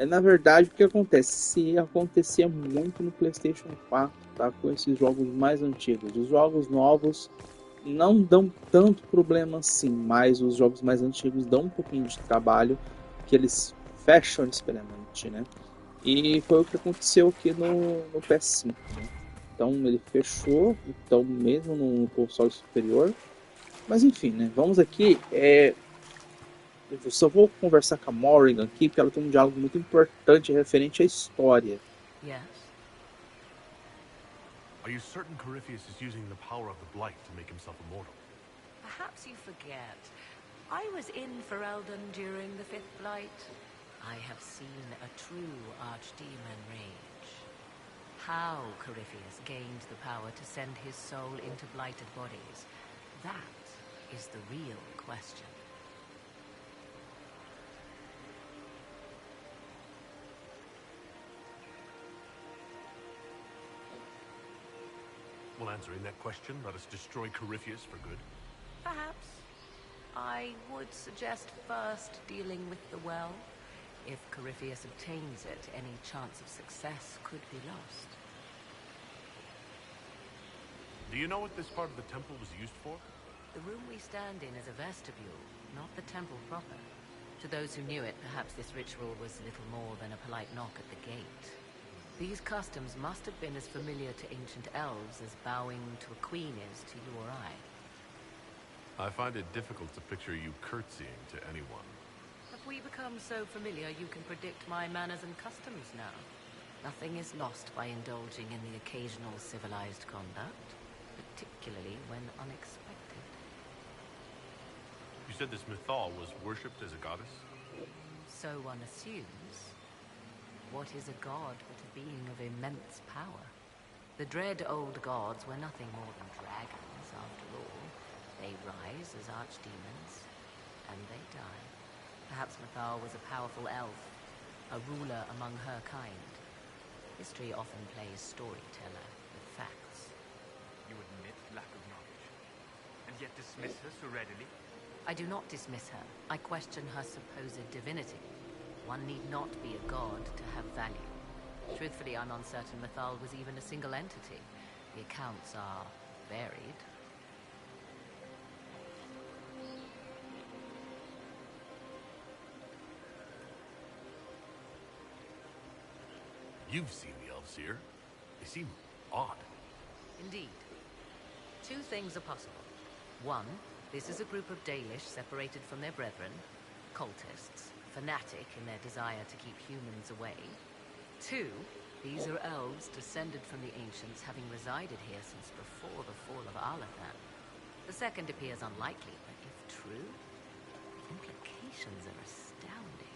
Na verdade, o que acontece? Se acontecia muito no PlayStation 4, tá? Com esses jogos mais antigos. Os jogos novos não dão tanto problema assim, mas os jogos mais antigos dão um pouquinho de trabalho, que eles fecham experimente, né? E foi o que aconteceu aqui no PS5, né? Então ele fechou, então mesmo no console superior. Mas enfim, né? Vamos aqui. Eu só vou conversar com a Morrigan aqui, porque ela tem um diálogo muito importante referente à história. Yes? Are you certain Corypheus is using the power of the Blight to make himself immortal? Perhaps you forget. I was in Ferelden during the Fifth Blight. I have seen a true archdemon rage. How Corypheus gained the power to send his soul into blighted bodies, that is the real question. Well, answering that question, let us destroy Corypheus for good. Perhaps. I would suggest first dealing with the well. If Corypheus obtains it, any chance of success could be lost. Do you know what this part of the temple was used for? The room we stand in is a vestibule, not the temple proper. To those who knew it, perhaps this ritual was little more than a polite knock at the gate. These customs must have been as familiar to ancient elves as bowing to a queen is to you or I. I find it difficult to picture you curtsying to anyone. Have we become so familiar you can predict my manners and customs now? Nothing is lost by indulging in the occasional civilized conduct, particularly when unexpected. You said this Mythal was worshipped as a goddess? So one assumes. What is a god but a being of immense power? The dread old gods were nothing more than dragons, after all. They rise as archdemons, and they die. Perhaps Mythal was a powerful elf, a ruler among her kind. History often plays storyteller with facts. You admit lack of knowledge, and yet dismiss her so readily? I do not dismiss her. I question her supposed divinity. One need not be a god to have value. Truthfully, I'm uncertain Mythal was even a single entity. The accounts are varied. You've seen the elves here. They seem odd. Indeed. Two things are possible. One, this is a group of Dalish separated from their brethren, cultists, fanatic in their desire to keep humans away. Two, these are elves descended from the ancients having resided here since before the fall of Arlathan. The second appears unlikely, but if true, the implications are astounding.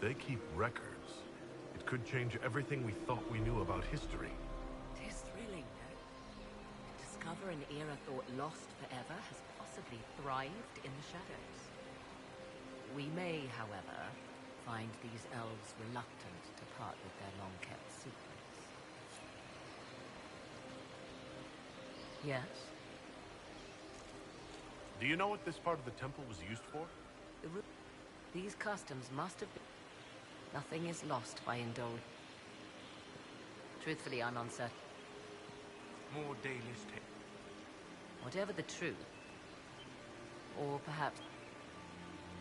If they keep records, it could change everything we thought we knew about history. It is thrilling, no? To discover an era thought lost forever has possibly thrived in the shadows. We may, however, find these elves reluctant to part with their long-kept secrets. Yes? Do you know what this part of the temple was used for? These customs must have been... Nothing is lost by indulgence. Truthfully, I'm uncertain. More Dalish tales. Whatever the truth, or perhaps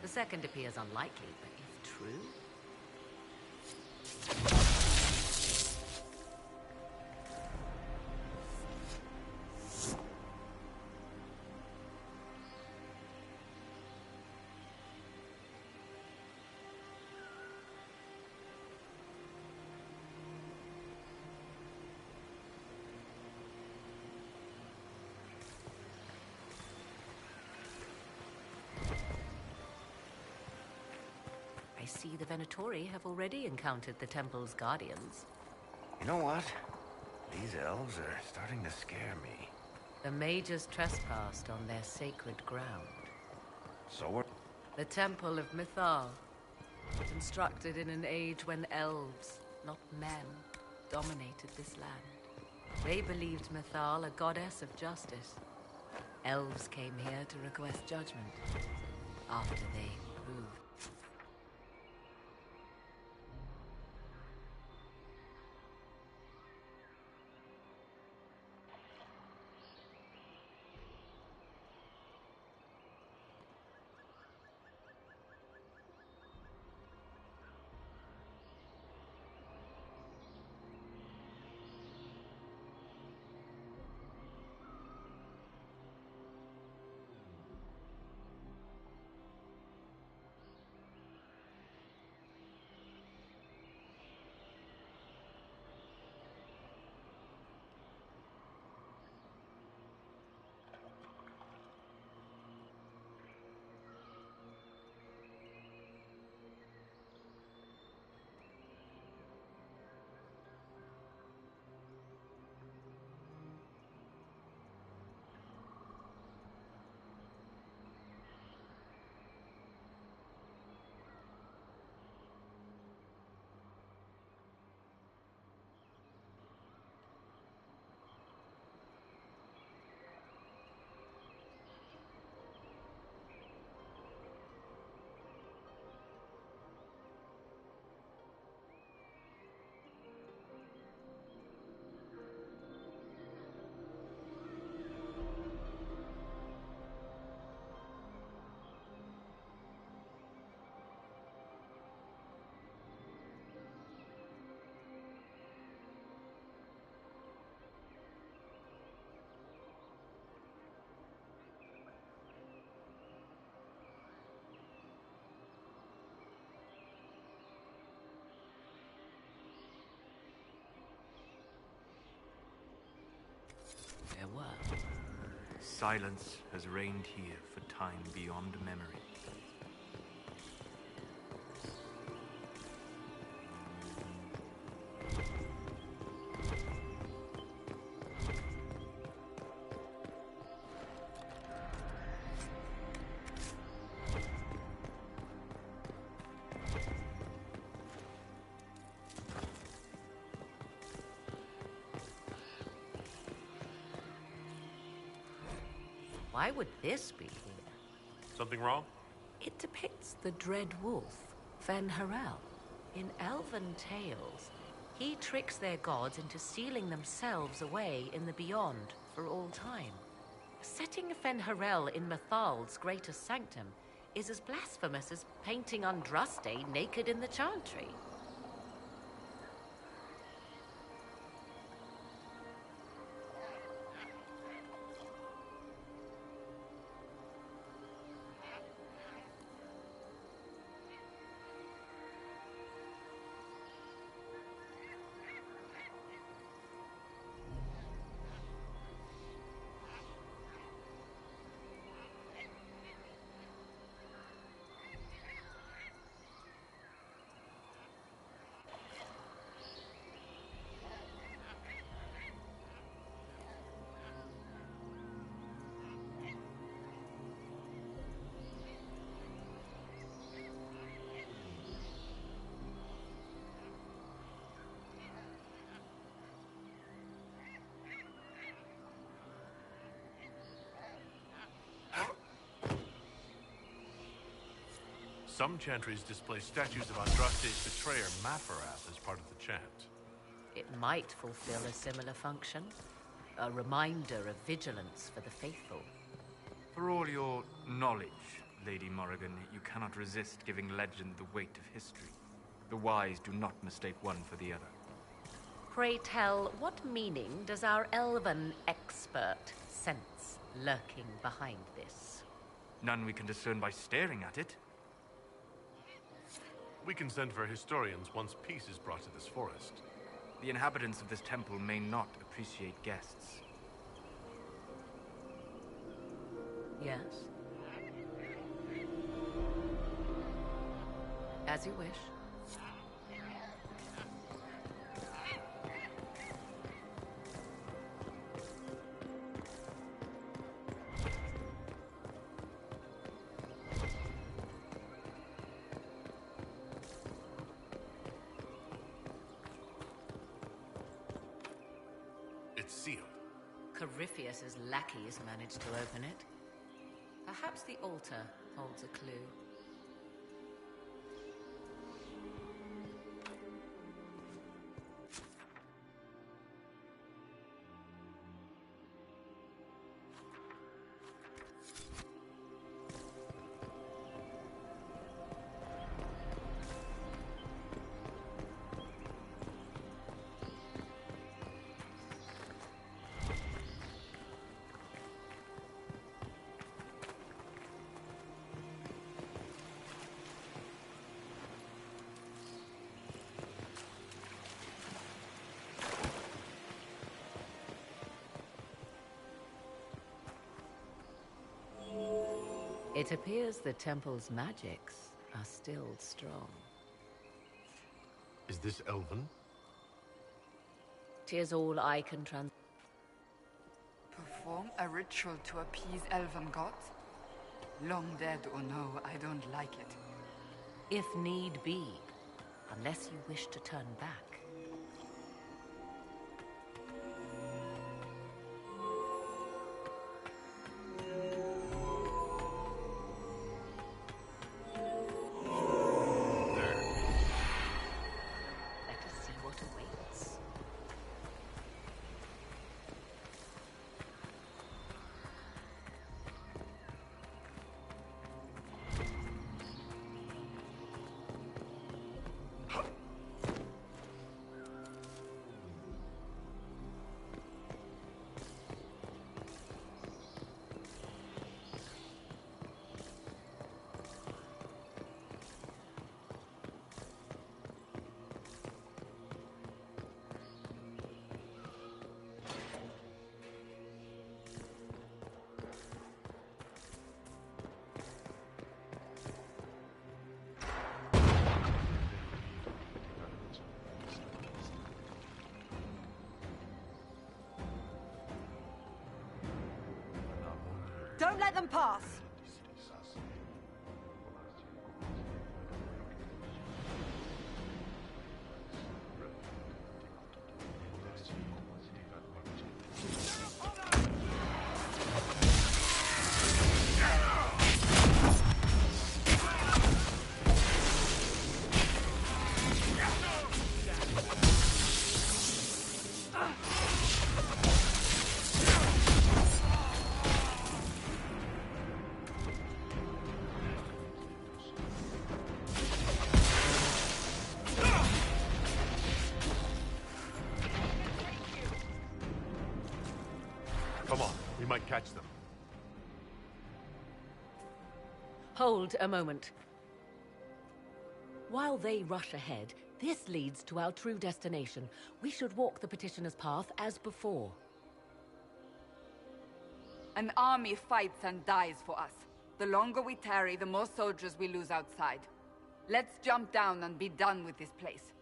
the second appears unlikely, but if true... I see the Venatori have already encountered the temple's guardians. You know what? These elves are starting to scare me. The mages trespassed on their sacred ground. So we're... The Temple of Mythal, constructed in an age when elves, not men, dominated this land. They believed Mythal a goddess of justice. Elves came here to request judgment after they proved. Farewell. Silence has reigned here for time beyond memory. Why would this be here? Something wrong? It depicts the dread wolf, Fen Harel. In elven tales, he tricks their gods into sealing themselves away in the beyond for all time. Setting Fen Harel in Mythal's greatest sanctum is as blasphemous as painting Andraste naked in the chantry. Some chantries display statues of Andraste's betrayer Mafaras as part of the chant. It might fulfill a similar function. A reminder of vigilance for the faithful. For all your knowledge, Lady Morrigan, you cannot resist giving legend the weight of history. The wise do not mistake one for the other. Pray tell, what meaning does our elven expert sense lurking behind this? None we can discern by staring at it. We can send for historians once peace is brought to this forest. The inhabitants of this temple may not appreciate guests. Yes? As you wish. It's sealed. Corypheus's lackeys managed to open it. Perhaps the altar holds a clue. It appears the temple's magics are still strong. Is this Elven? 'Tis all I can Perform a ritual to appease elven gods? Long dead or no, I don't like it. if need be, unless you wish to turn back. Let us see what awaits. Don't let them pass! Come on, we might catch them. Hold a moment. While they rush ahead, this leads to our true destination. We should walk the petitioner's path as before. An army fights and dies for us. The longer we tarry, the more soldiers we lose outside. Let's jump down and be done with this place.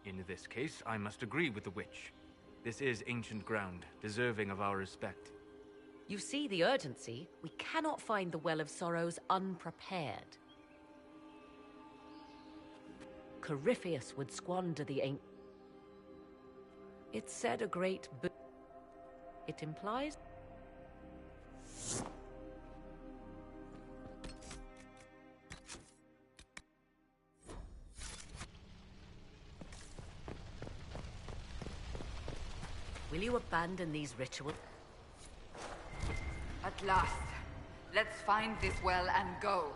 In this case, I must agree with the witch. This is ancient ground, deserving of our respect. You see the urgency? We cannot find the Well of Sorrows unprepared. Corypheus would squander the ancient... It said a great It implies... Will you abandon these rituals? At last. Let's find this well and go.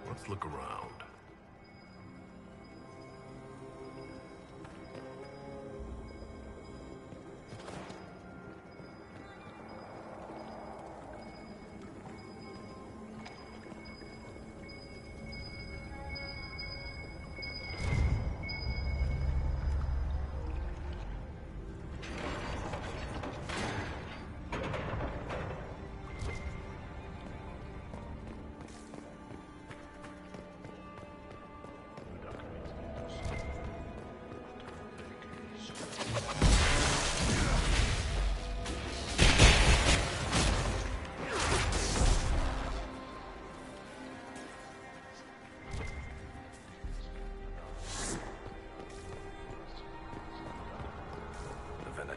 Let's look around.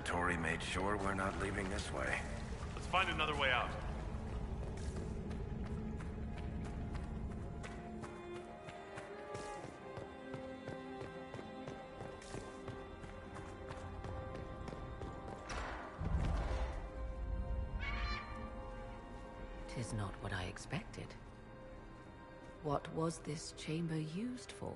Tori made sure we're not leaving this way. Let's find another way out. Tis not what I expected. What was this chamber used for?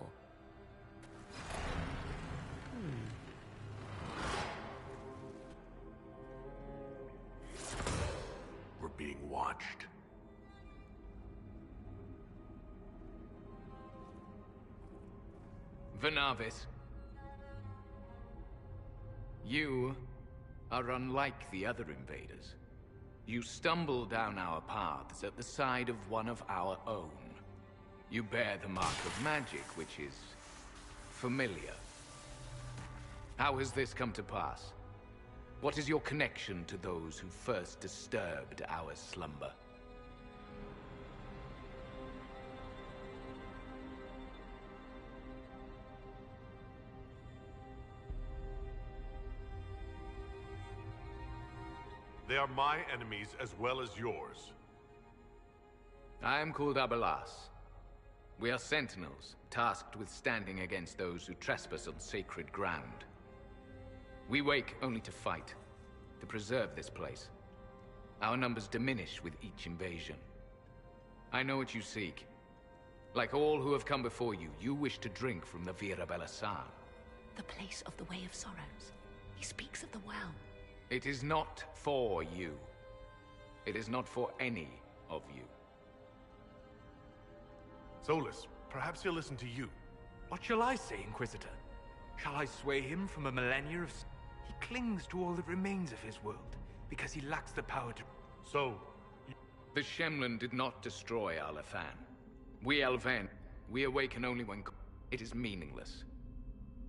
We're being watched. Venavis, you are unlike the other invaders. You stumble down our paths at the side of one of our own. You bear the mark of magic, which is familiar. How has this come to pass? What is your connection to those who first disturbed our slumber? They are my enemies as well as yours. I am called Abelas. We are sentinels, tasked with standing against those who trespass on sacred ground. We wake only to fight, to preserve this place. Our numbers diminish with each invasion. I know what you seek. Like all who have come before you, you wish to drink from the Vira Belasan. The place of the Way of Sorrows. He speaks of the well. It is not for you. It is not for any of you. Solus, perhaps he'll listen to you. What shall I say, Inquisitor? Shall I sway him from a millennia of... He clings to all that remains of his world, because he lacks the power to... So, The Shemlin did not destroy Alefan. We Elven, we awaken only when... It is meaningless.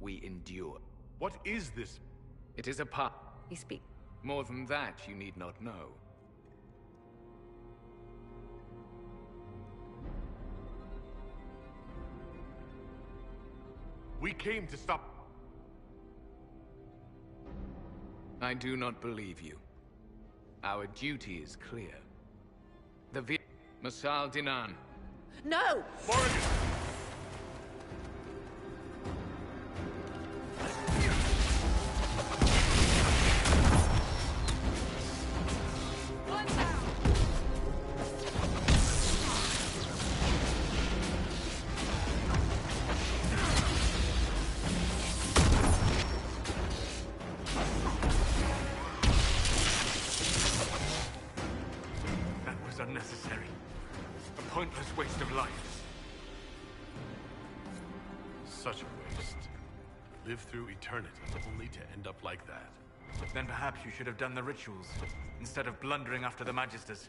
We endure. what is this? It is a part. He speaks. More than that, you need not know. We came to stop... I do not believe you. Our duty is clear. The Masal Dinan. No! Morrigan! That was unnecessary. A pointless waste of life. Such a waste. Live through eternity, only to end up like that. Then perhaps you should have done the rituals, instead of blundering after the Magisters.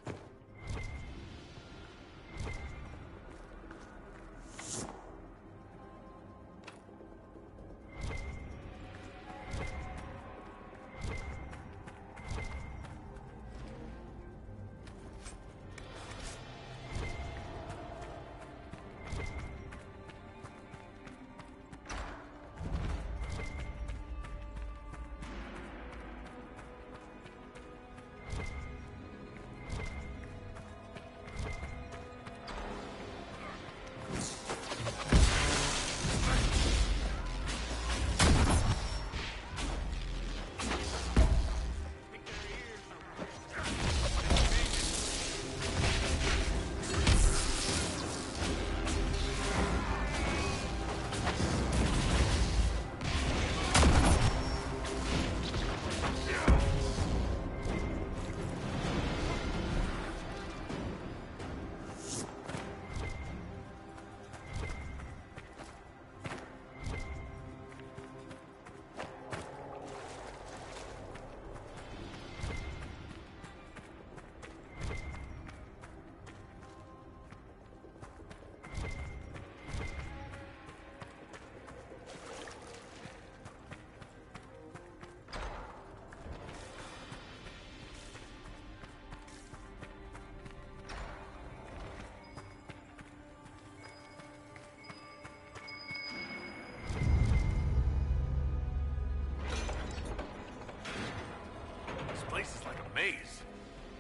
This place is like a maze.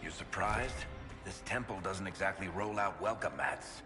You surprised? This temple doesn't exactly roll out welcome mats.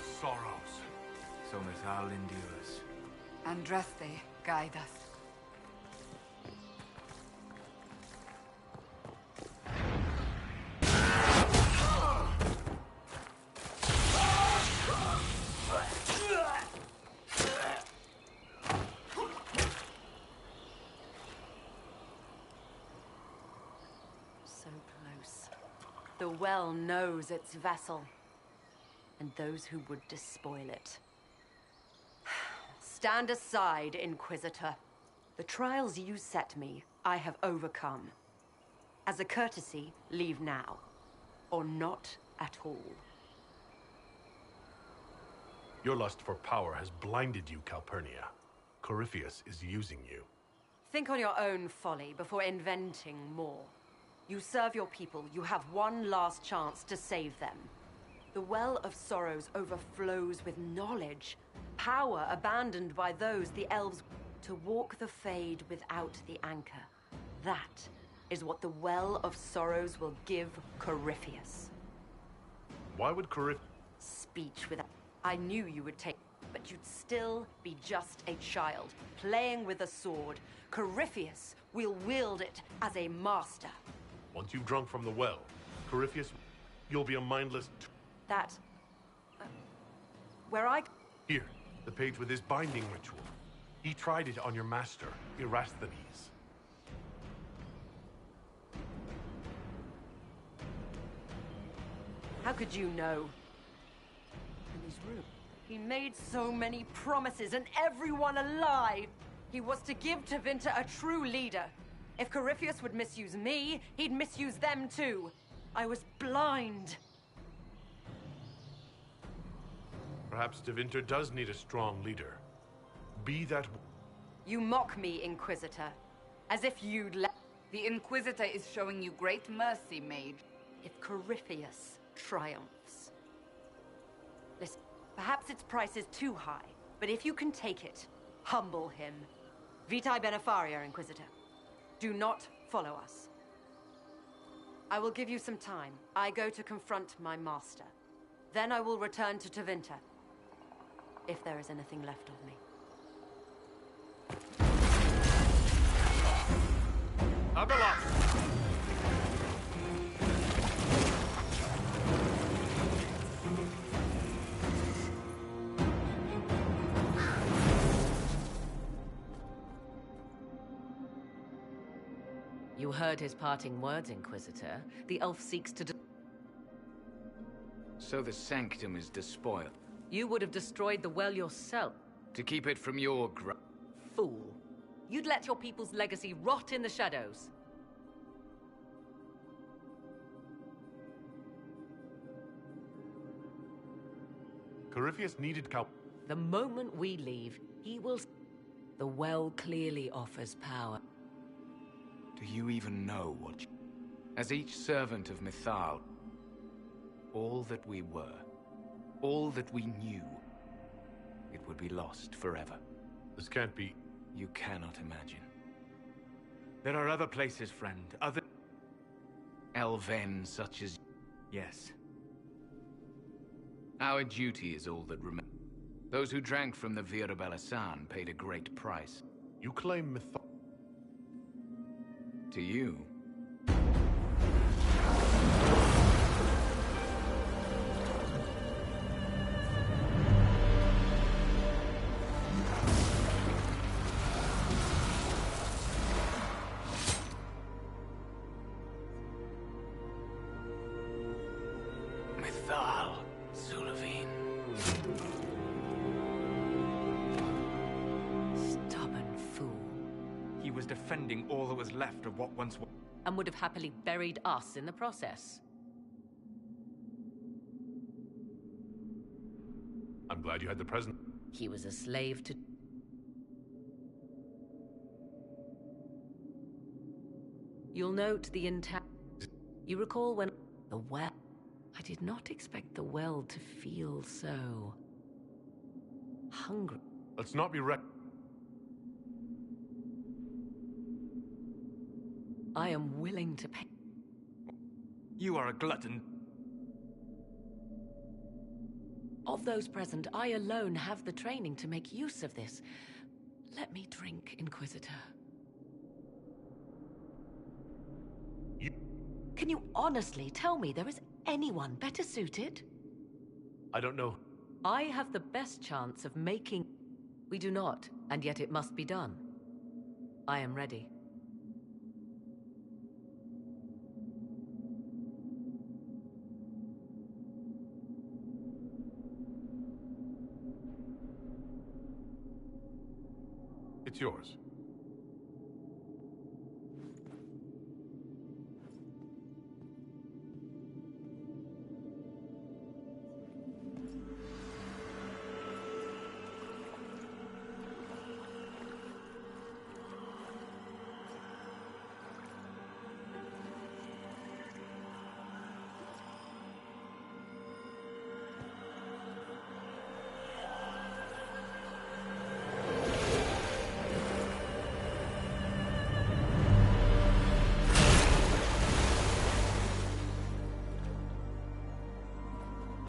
sorrows. So Mithal endures. Andraste, guide us. So close. The well knows its vessel, and those who would despoil it. Stand aside, Inquisitor. The trials you set me, I have overcome. As a courtesy, leave now. Or not at all. Your lust for power has blinded you, Calpurnia. Corypheus is using you. Think on your own folly before inventing more. You serve your people. You have one last chance to save them. The Well of Sorrows overflows with knowledge. Power abandoned by those the elves to walk the Fade without the anchor. That is what the Well of Sorrows will give Corypheus. Why would Corypheus... Speech without... I knew you would take... But you'd still be just a child, playing with a sword. Corypheus will wield it as a master. Once you've drunk from the well, Corypheus, you'll be a mindless... That... where I... Here, the page with his binding ritual. He tried it on your master, Erasthenes. How could you know? In his room. He made so many promises, and everyone a lie. He was to give Tevinter a true leader. If Corypheus would misuse me, he'd misuse them too. I was blind. Perhaps Tevinter does need a strong leader. Be that... You mock me, Inquisitor. As if you'd let... The Inquisitor is showing you great mercy, mage. If Corypheus triumphs. Listen, perhaps its price is too high, but if you can take it, humble him. Vitae Benefaria, Inquisitor. Do not follow us. I will give you some time. I go to confront my master. Then I will return to Tevinter. If there is anything left of me. Abelas! You heard his parting words, Inquisitor. The elf seeks to... So the sanctum is despoiled. You would have destroyed the well yourself. To keep it from your Fool. You'd let your people's legacy rot in the shadows. Corypheus needed The moment we leave, he will... The well clearly offers power. Do you even know what... As each servant of Mithal, all that we were, all that we knew, it would be lost forever. This can't be... You cannot imagine. There are other places, friend. Other... Elven such as... Yes. Our duty is all that remains. Those who drank from the Vira Belasan paid a great price. You claim Mithal... To you... Mithal, Sulavine. Stubborn fool. He was defending all that was left of what once was. And would have happily buried us in the process. I'm glad you had the present. He was a slave to... You'll note the intact... You recall when... The well... I did not expect the well to feel so... hungry. Let's not be I am willing to pay... You are a glutton. Of those present, I alone have the training to make use of this. Let me drink, Inquisitor. Can you honestly tell me there is anyone better suited? I don't know. I have the best chance of making... We do not, and yet it must be done. I am ready. It's yours.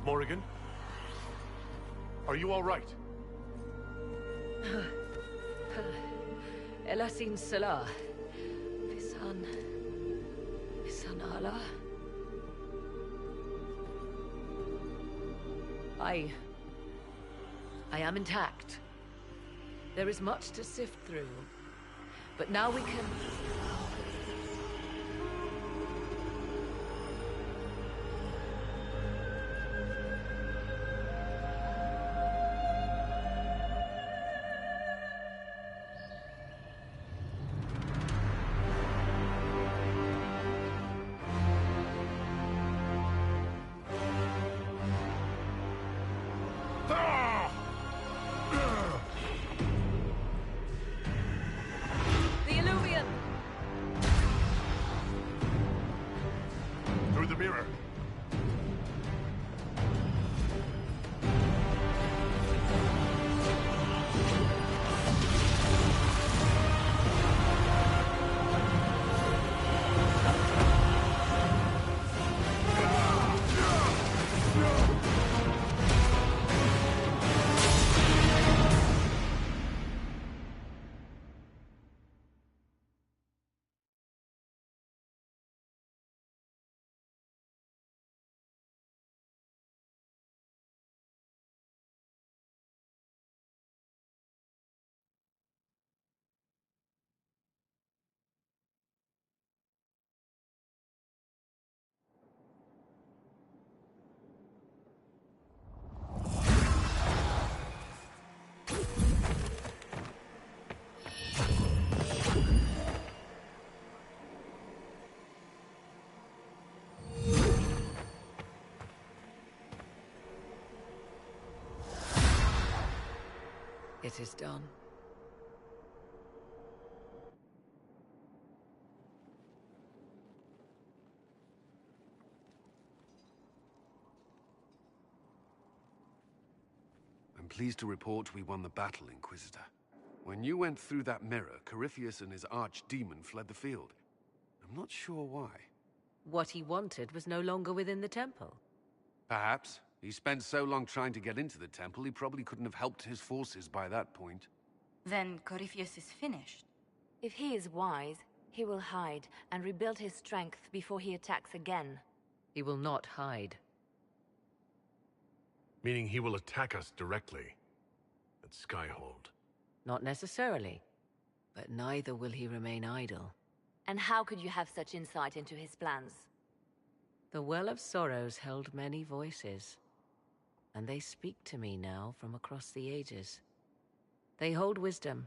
Morrigan? Are you all right? Elasin Salah. Visan Allah. I am intact. There is much to sift through, but now we can... The Illuvian! Through the mirror. It is done. I'm pleased to report we won the battle, Inquisitor. When you went through that mirror, Corypheus and his archdemon fled the field. I'm not sure why. What he wanted was no longer within the temple. Perhaps. He spent so long trying to get into the temple, he probably couldn't have helped his forces by that point. Then Corypheus is finished. If he is wise, he will hide and rebuild his strength before he attacks again. He will not hide. Meaning he will attack us directly. At Skyhold. Not necessarily. But neither will he remain idle. And how could you have such insight into his plans? The Well of Sorrows held many voices. And they speak to me now from across the ages. They hold wisdom.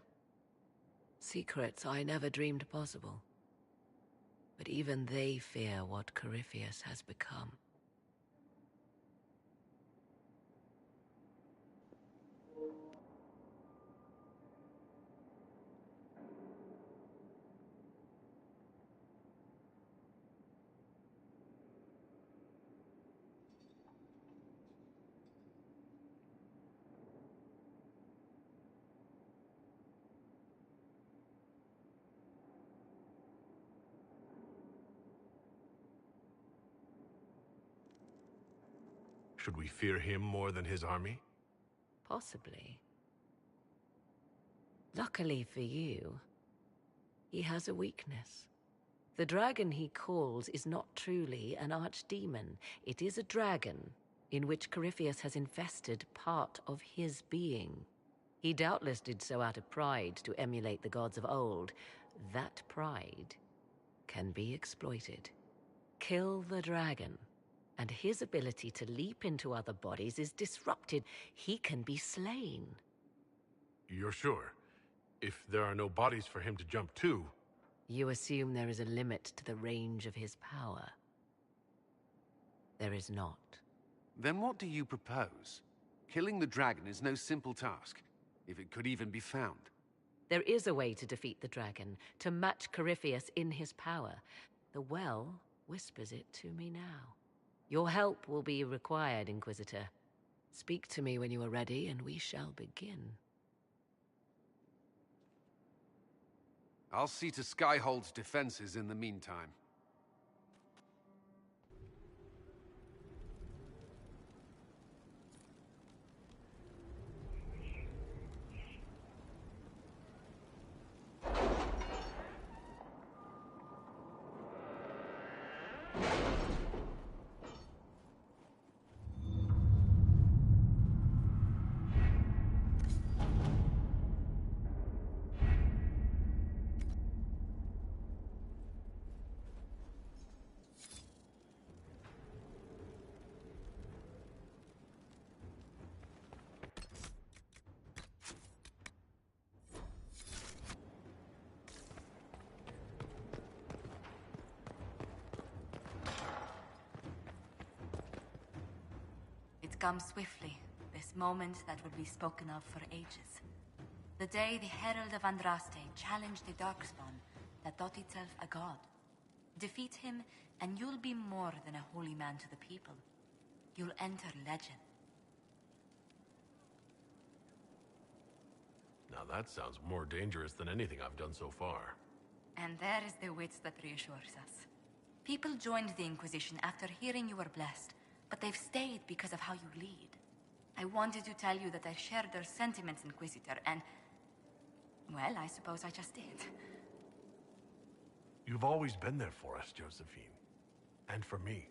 Secrets I never dreamed possible. But even they fear what Corypheus has become. Should we fear him more than his army? Possibly. Luckily for you, he has a weakness. The dragon he calls is not truly an archdemon. It is a dragon in which Corypheus has infested part of his being. He doubtless did so out of pride to emulate the gods of old. That pride can be exploited. Kill the dragon, and his ability to leap into other bodies is disrupted. He can be slain. You're sure? If there are no bodies for him to jump to... You assume there is a limit to the range of his power. There is not. Then what do you propose? Killing the dragon is no simple task, if it could even be found. There is a way to defeat the dragon, to match Corypheus in his power. The well whispers it to me now. Your help will be required, Inquisitor. Speak to me when you are ready, and we shall begin. I'll see to Skyhold's defenses in the meantime. It comes swiftly, this moment that will be spoken of for ages. The day the Herald of Andraste challenged the Darkspawn that thought itself a god. Defeat him, and you'll be more than a holy man to the people. You'll enter legend. Now that sounds more dangerous than anything I've done so far. And there is the wit that reassures us. People joined the Inquisition after hearing you were blessed, but they've stayed because of how you lead. I wanted to tell you that I shared their sentiments, Inquisitor, and... well, I suppose I just did. You've always been there for us, Josephine. And for me.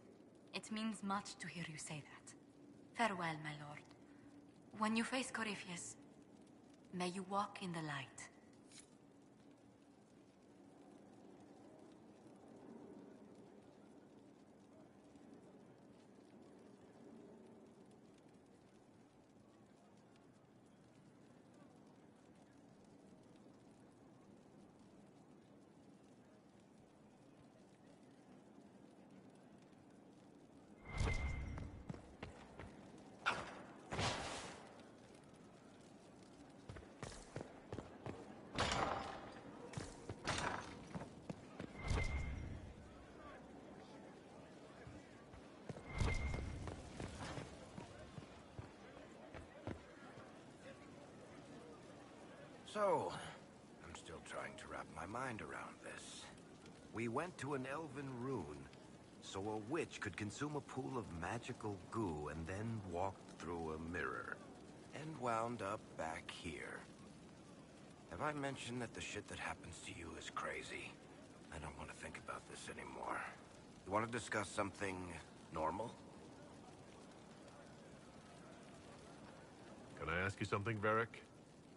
It means much to hear you say that. Farewell, my lord. When you face Corypheus, may you walk in the light. So, I'm still trying to wrap my mind around this. We went to an elven rune, so a witch could consume a pool of magical goo and then walked through a mirror, and wound up back here. Have I mentioned that the shit that happens to you is crazy? I don't want to think about this anymore. You want to discuss something normal? Can I ask you something, Varric?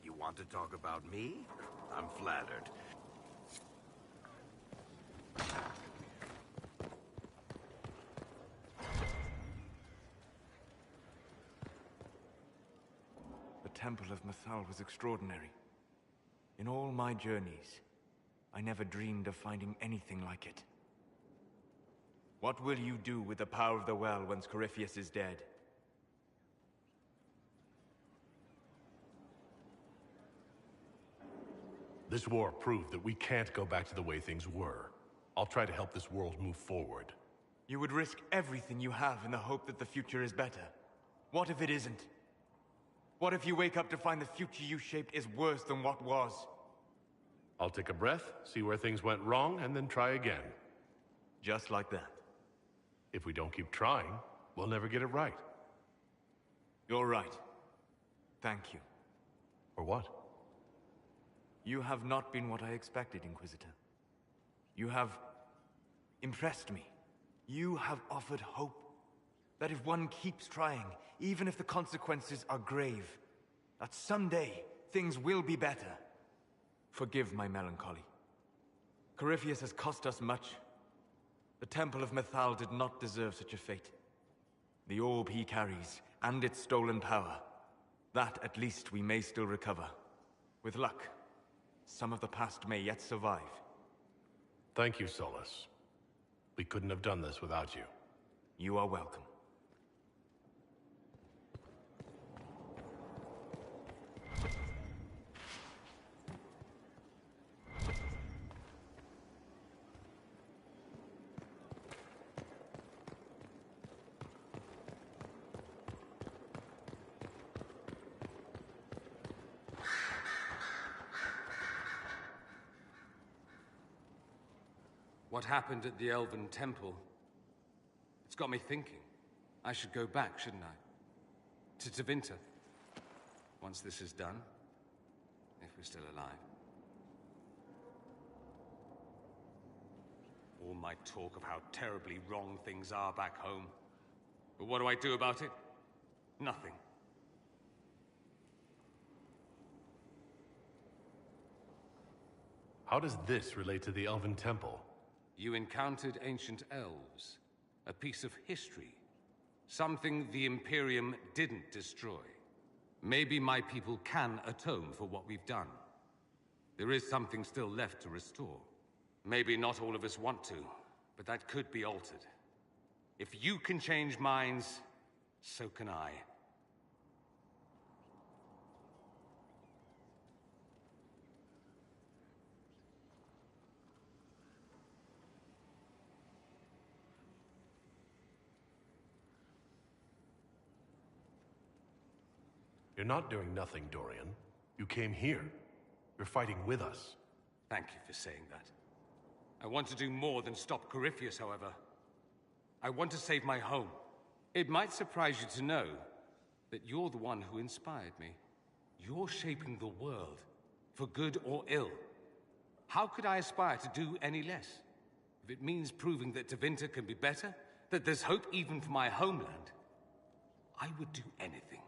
You want to talk about me? I'm flattered. The Temple of Mythal was extraordinary. In all my journeys, I never dreamed of finding anything like it. What will you do with the power of the well once Corypheus is dead? This war proved that we can't go back to the way things were. I'll try to help this world move forward. You would risk everything you have in the hope that the future is better. What if it isn't? What if you wake up to find the future you shaped is worse than what was? I'll take a breath, see where things went wrong, and then try again. Just like that. If we don't keep trying, we'll never get it right. You're right. Thank you. For what? You have not been what I expected, Inquisitor. You have impressed me. You have offered hope. That if one keeps trying, even if the consequences are grave, that someday things will be better. Forgive my melancholy. Corypheus has cost us much. The Temple of Mythal did not deserve such a fate. The orb he carries, and its stolen power, that at least we may still recover. With luck, some of the past may yet survive. Thank you, Solus. We couldn't have done this without you. You are welcome. What happened at the Elven Temple? It's got me thinking. I should go back, shouldn't I? To Tevinter. Once this is done. If we're still alive. All my talk of how terribly wrong things are back home. But what do I do about it? Nothing. How does this relate to the Elven Temple? You encountered ancient elves. A piece of history. Something the Imperium didn't destroy. Maybe my people can atone for what we've done. There is something still left to restore. Maybe not all of us want to, but that could be altered. If you can change minds, so can I. You're not doing nothing, Dorian. You came here. You're fighting with us. Thank you for saying that. I want to do more than stop Corypheus, however. I want to save my home. It might surprise you to know that you're the one who inspired me. You're shaping the world, for good or ill. How could I aspire to do any less? If it means proving that Tevinter can be better, that there's hope even for my homeland, I would do anything.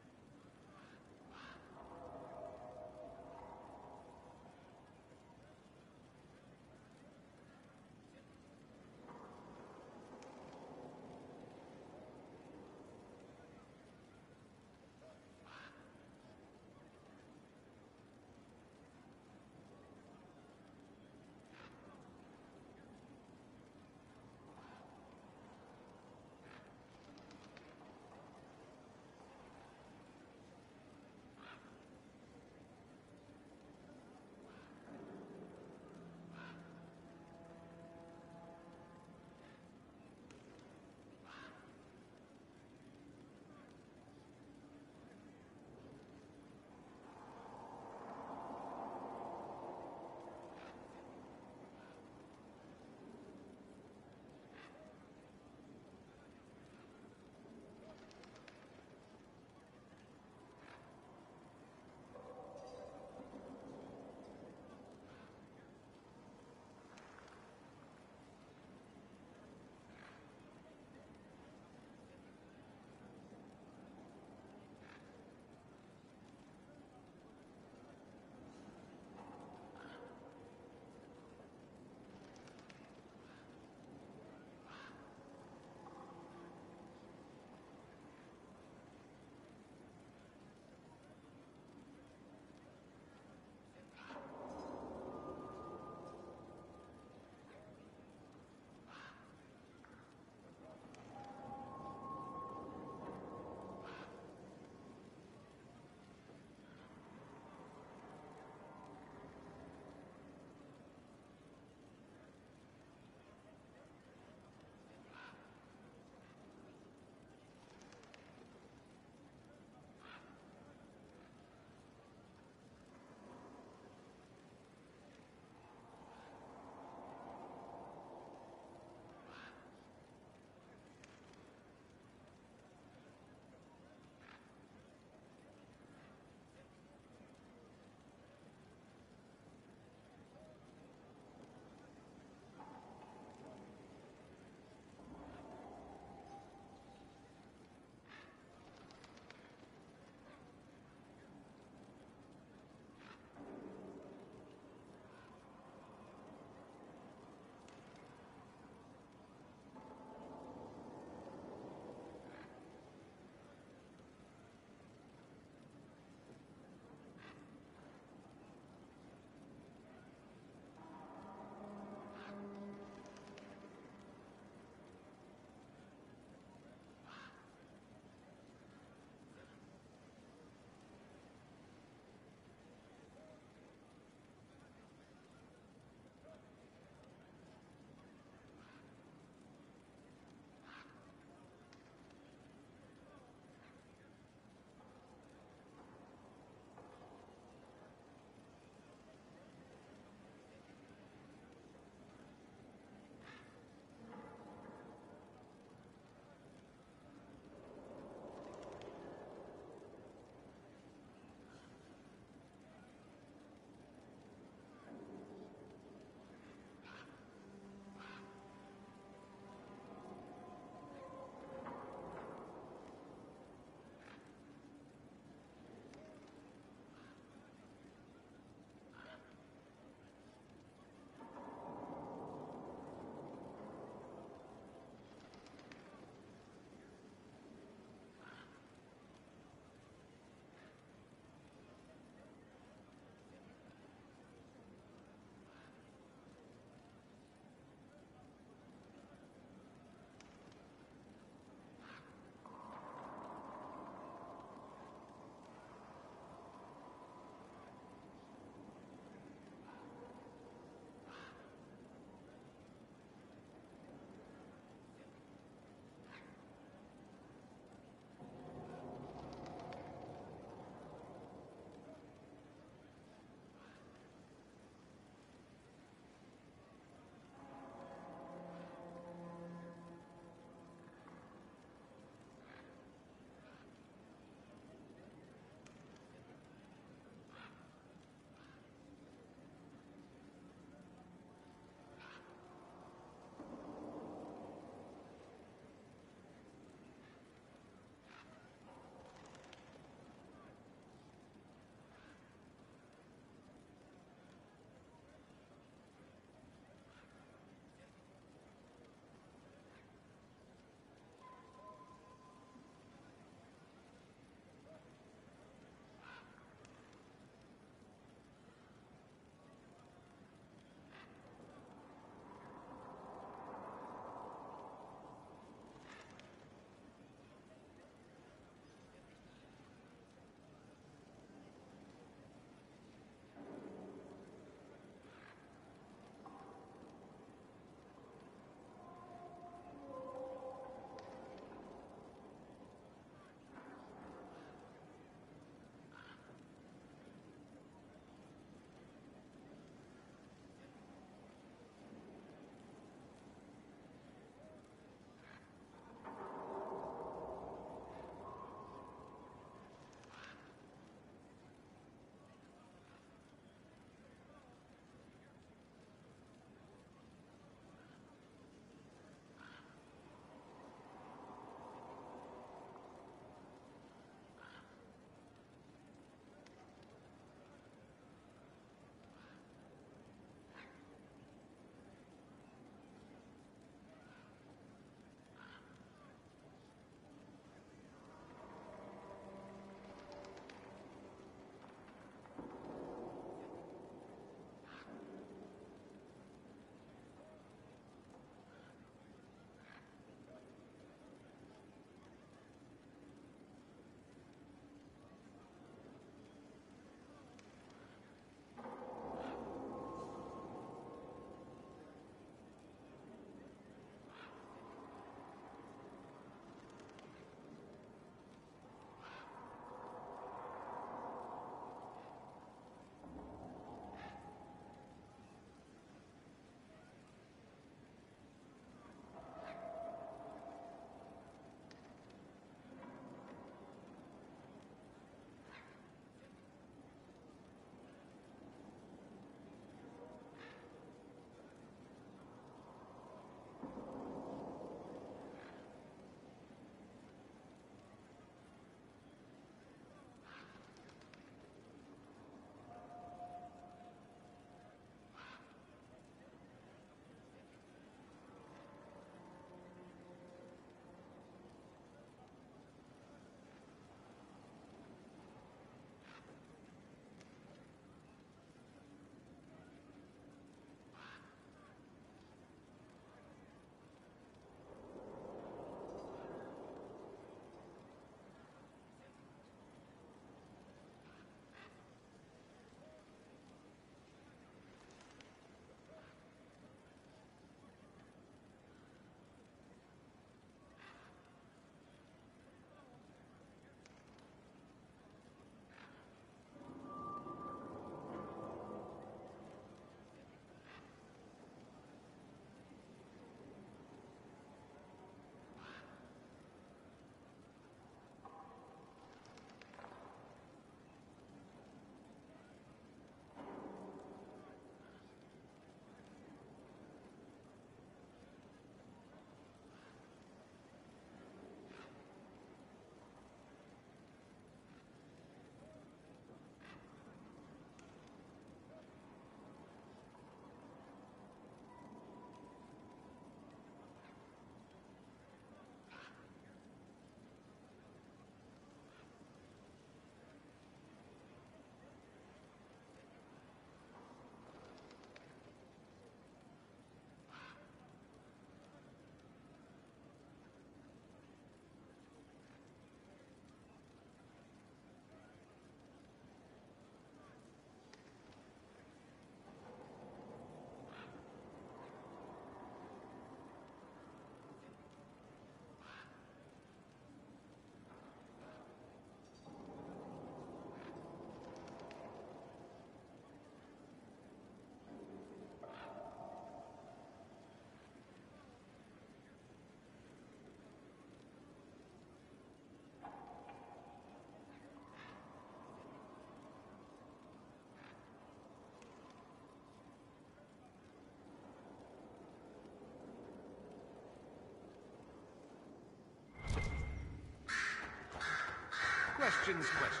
Questions.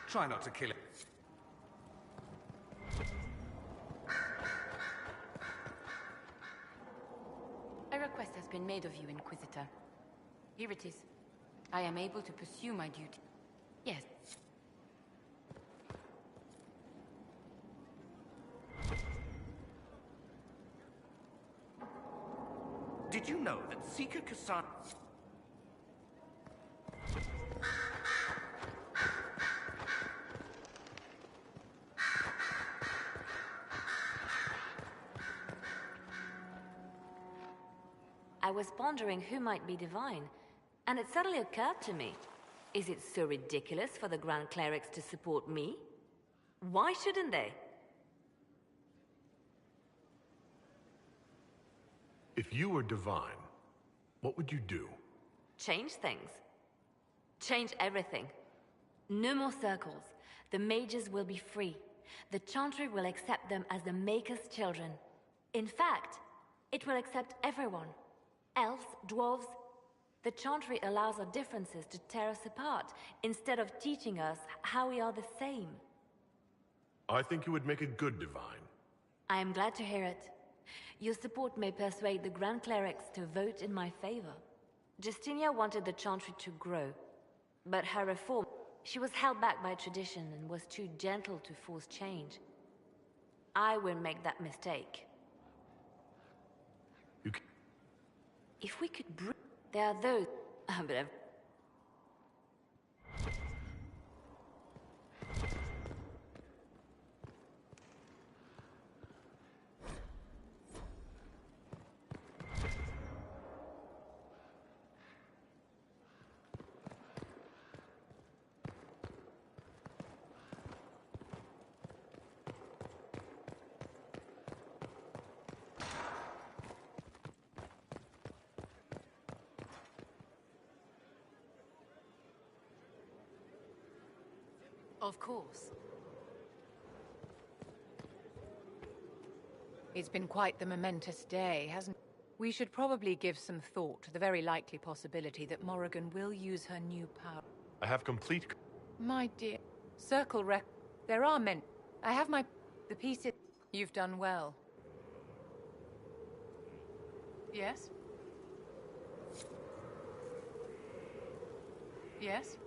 Try not to kill it. A request has been made of you, Inquisitor. Here it is. I am able to pursue my duty. Yes. Did you know that Seeker Kassan... I was pondering who might be divine, and it suddenly occurred to me. Is it so ridiculous for the Grand Clerics to support me? Why shouldn't they? If you were divine, what would you do? Change things. Change everything. No more circles. The mages will be free. The Chantry will accept them as the Maker's children. In fact, it will accept everyone. Elves, dwarves. The Chantry allows our differences to tear us apart, instead of teaching us how we are the same. I think you would make a good divine. I am glad to hear it. Your support may persuade the Grand Clerics to vote in my favor. Justinia wanted the Chantry to grow, but her reform... She was held back by tradition and was too gentle to force change. I will make that mistake. If we could there are those... but Of course. It's been quite the momentous day, hasn't it? We should probably give some thought to the very likely possibility that Morrigan will use her new power. I have complete... My dear, circle rec... There are men... I have my... The pieces... You've done well. Yes? Yes?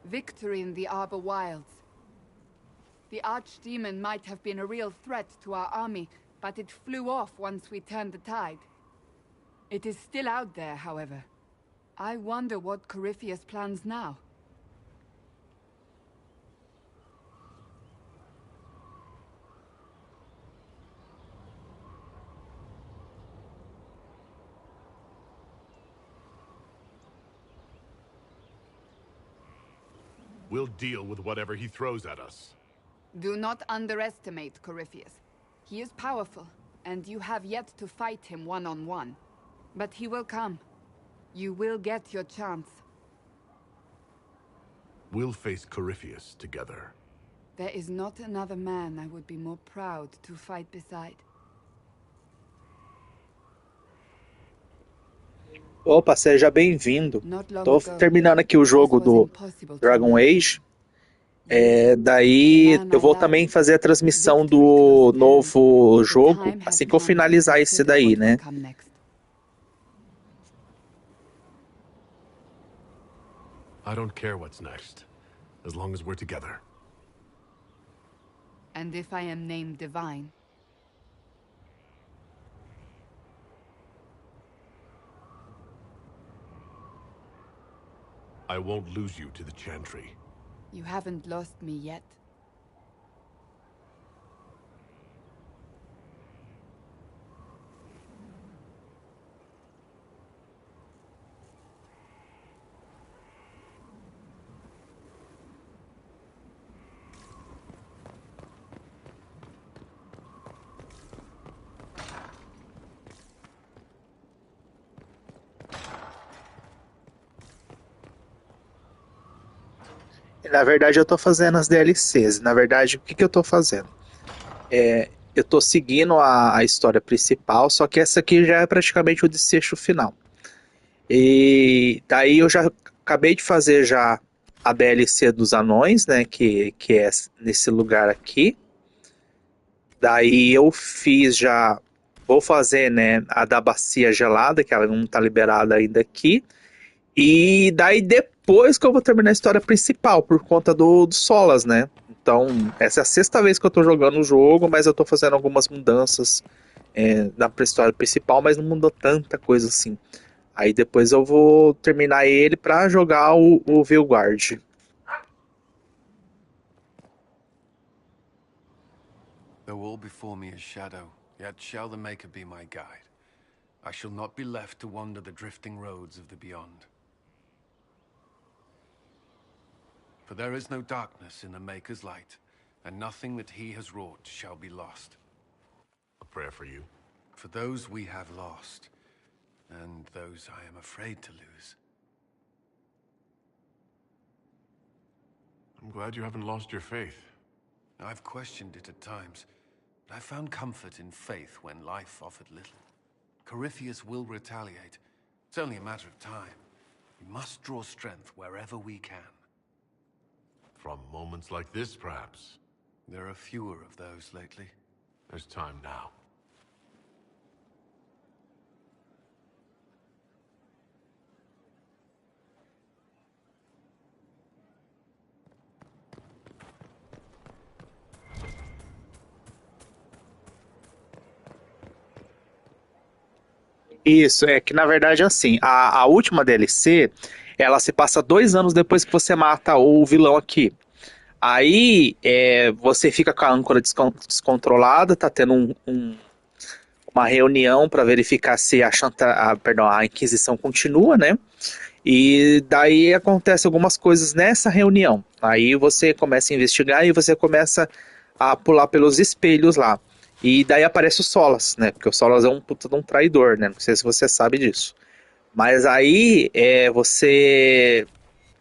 Victory in the Arbor Wilds. The Archdemon might have been a real threat to our army, but it flew off once we turned the tide. It is still out there, however. I wonder what Corypheus plans now. We'll deal with whatever he throws at us. Do not underestimate Corypheus. He is powerful, and you have yet to fight him one-on-one. But he will come. You will get your chance. We'll face Corypheus together. There is not another man I would be more proud to fight beside. Opa, seja bem-vindo. Not long Tô ago, terminando aqui o jogo this was do impossible to Dragon imagine. Age. Daí eu vou também fazer a transmissão do novo jogo assim que eu finalizar esse daí, né? I don't care what's next, as long as we're together. And if I am named divine, I won't lose you to the Chantry. you haven't lost me yet. Na verdade, eu tô fazendo as DLCs. Na verdade, o que eu tô fazendo? Eu tô seguindo a história principal, só que essa aqui já é praticamente o desfecho final. E daí eu já acabei de fazer já a DLC dos anões, né? Que é nesse lugar aqui. Daí eu fiz já. Vou fazer, né? A da bacia gelada, que ela não tá liberada ainda aqui. E daí depois que eu vou terminar a história principal, por conta do Solas, né? Então, essa é a sexta vez que eu tô jogando o jogo, mas eu tô fazendo algumas mudanças na história principal, mas não mudou tanta coisa assim. Aí depois eu vou terminar ele pra jogar o Vilguard. Though all before me is shadow, yet shall the Maker be my guide. I shall not be left to wander the drifting roads of the beyond. For there is no darkness in the Maker's light, and nothing that he has wrought shall be lost. A prayer for you. For those we have lost, and those I am afraid to lose. I'm glad you haven't lost your faith. I've questioned it at times, but I found comfort in faith when life offered little. Corypheus will retaliate. It's only a matter of time. We must draw strength wherever we can. From moments like this, perhaps. There are fewer of those lately. There's time now. Isso, é que na verdade assim, a última DLC, ela se passa 2 anos depois que você mata o vilão aqui. Aí você fica com a âncora descontrolada, tá tendo uma reunião para verificar se a Inquisição continua, né? E daí acontece algumas coisas nessa reunião. Aí você começa a investigar e você começa a pular pelos espelhos lá. E daí aparece o Solas, né? Porque o Solas é um puta de um traidor, né? Não sei se você sabe disso. Mas aí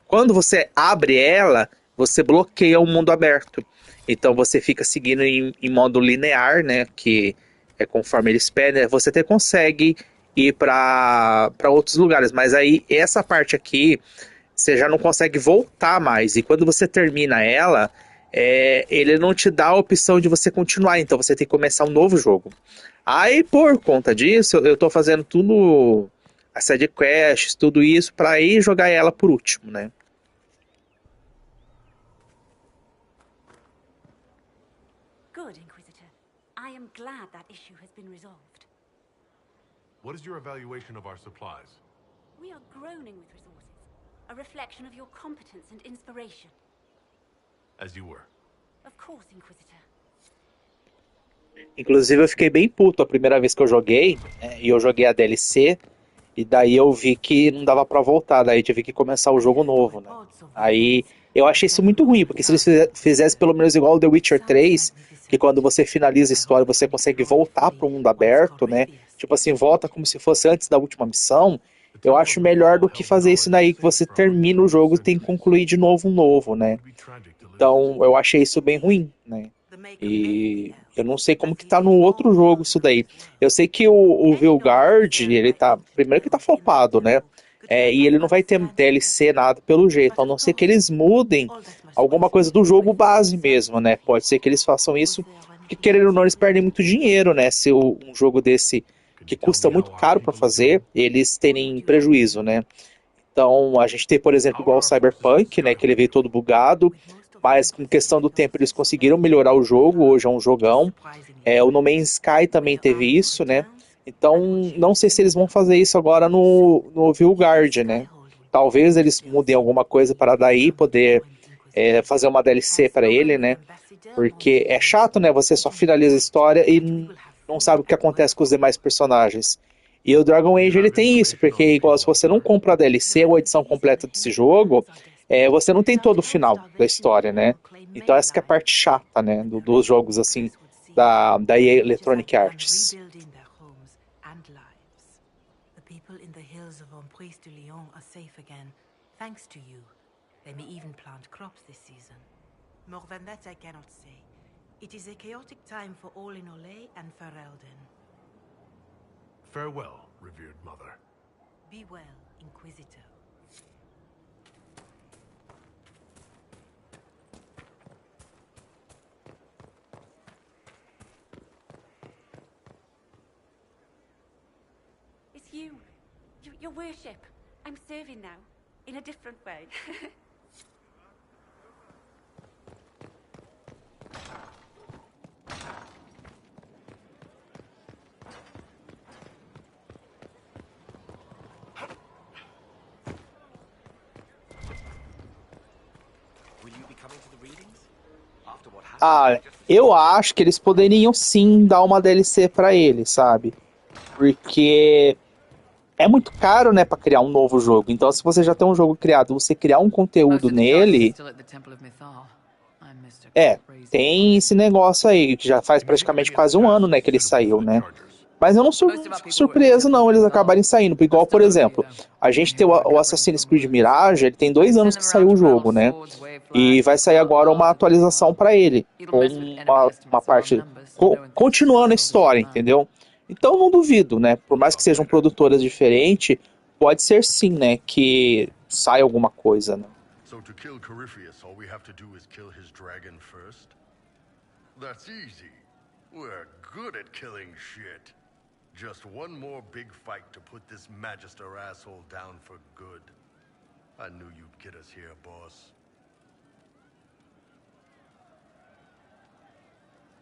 quando você abre ela, você bloqueia o mundo aberto. Então você fica seguindo em modo linear, né? Que é conforme eles pedem. Você até consegue ir para outros lugares. Mas aí essa parte aqui, você já não consegue voltar mais. E quando você termina ela, ele não te dá a opção de você continuar. Então você tem que começar um novo jogo. Aí por conta disso, eu tô fazendo tudo, as side quests, tudo isso, para ir jogar ela por último, né? Good, Inquisitor. I am glad that issue has been resolved. What is your evaluation of our supplies? We are groaning with resources, a reflection of your competence and inspiration. As you were. Of course, Inquisitor. Inclusive eu fiquei bem puto a primeira vez que eu joguei, e eu joguei a DLC, e daí eu vi que não dava pra voltar, daí tive que começar o jogo novo, né? Aí eu achei isso muito ruim, porque se eles fizessem pelo menos igual o The Witcher 3, que quando você finaliza a história você consegue voltar pro mundo aberto, né? Tipo assim, volta como se fosse antes da última missão. eu acho melhor do que fazer isso daí, que você termina o jogo e tem que concluir de novo um novo, né? Então, eu achei isso bem ruim, né? E eu não sei como que tá no outro jogo isso daí. Eu sei que o Vilgard, ele tá... Primeiro que tá flopado, né? E ele não vai ter DLC nada pelo jeito, a não ser que eles mudem alguma coisa do jogo base mesmo, né? Pode ser que eles façam isso, porque querendo ou não, eles perdem muito dinheiro, né? Se um jogo desse que custa muito caro para fazer, eles terem prejuízo, né? Então, a gente tem, por exemplo, igual o Cyberpunk, né, que ele veio todo bugado, mas com questão do tempo eles conseguiram melhorar o jogo, hoje é um jogão. O No Man's Sky também teve isso, né? Então, não sei se eles vão fazer isso agora no Vilgard, né? Talvez eles mudem alguma coisa para daí poder fazer uma DLC para ele, né? Porque é chato, né? Você só finaliza a história e não sabe o que acontece com os demais personagens. E o Dragon Age ele tem isso, porque igual se você não compra a DLC ou a edição completa desse jogo, você não tem todo o final da história, né? Então essa que é a parte chata, né? Dos jogos assim da EA Electronic Arts. The people in the hills of Emprise de Lyon are safe again, thanks to you. They may even plant crops this season. More than that I cannot say. It is a chaotic time for all in Olay and Ferelden. Farewell, revered mother. Be well, Inquisitor. It's you. Your worship. I'm serving now. In a different way. Eu acho que eles poderiam sim dar uma DLC pra ele, sabe? Porque é muito caro, né, pra criar um novo jogo. Então, se você já tem um jogo criado, você criar um conteúdo nele... tem esse negócio aí, que já faz praticamente quase um ano, né, que ele saiu, né? Mas eu não fico surpreso, não, eles acabarem saindo. Igual, por exemplo, a gente tem o Assassin's Creed Mirage, ele tem 2 anos que saiu o jogo, né? E vai sair agora uma atualização pra ele. Com uma parte... continuando a história, entendeu? Então não duvido, né? Por mais que sejam produtoras diferentes, pode ser sim, né? Que saia alguma coisa, né? So to kill Corypheus, all we have to do is kill his dragon first? That's easy. We're good at killing shit. Just one more big fight to put this Magister asshole down for good. I knew you'd get us here, boss.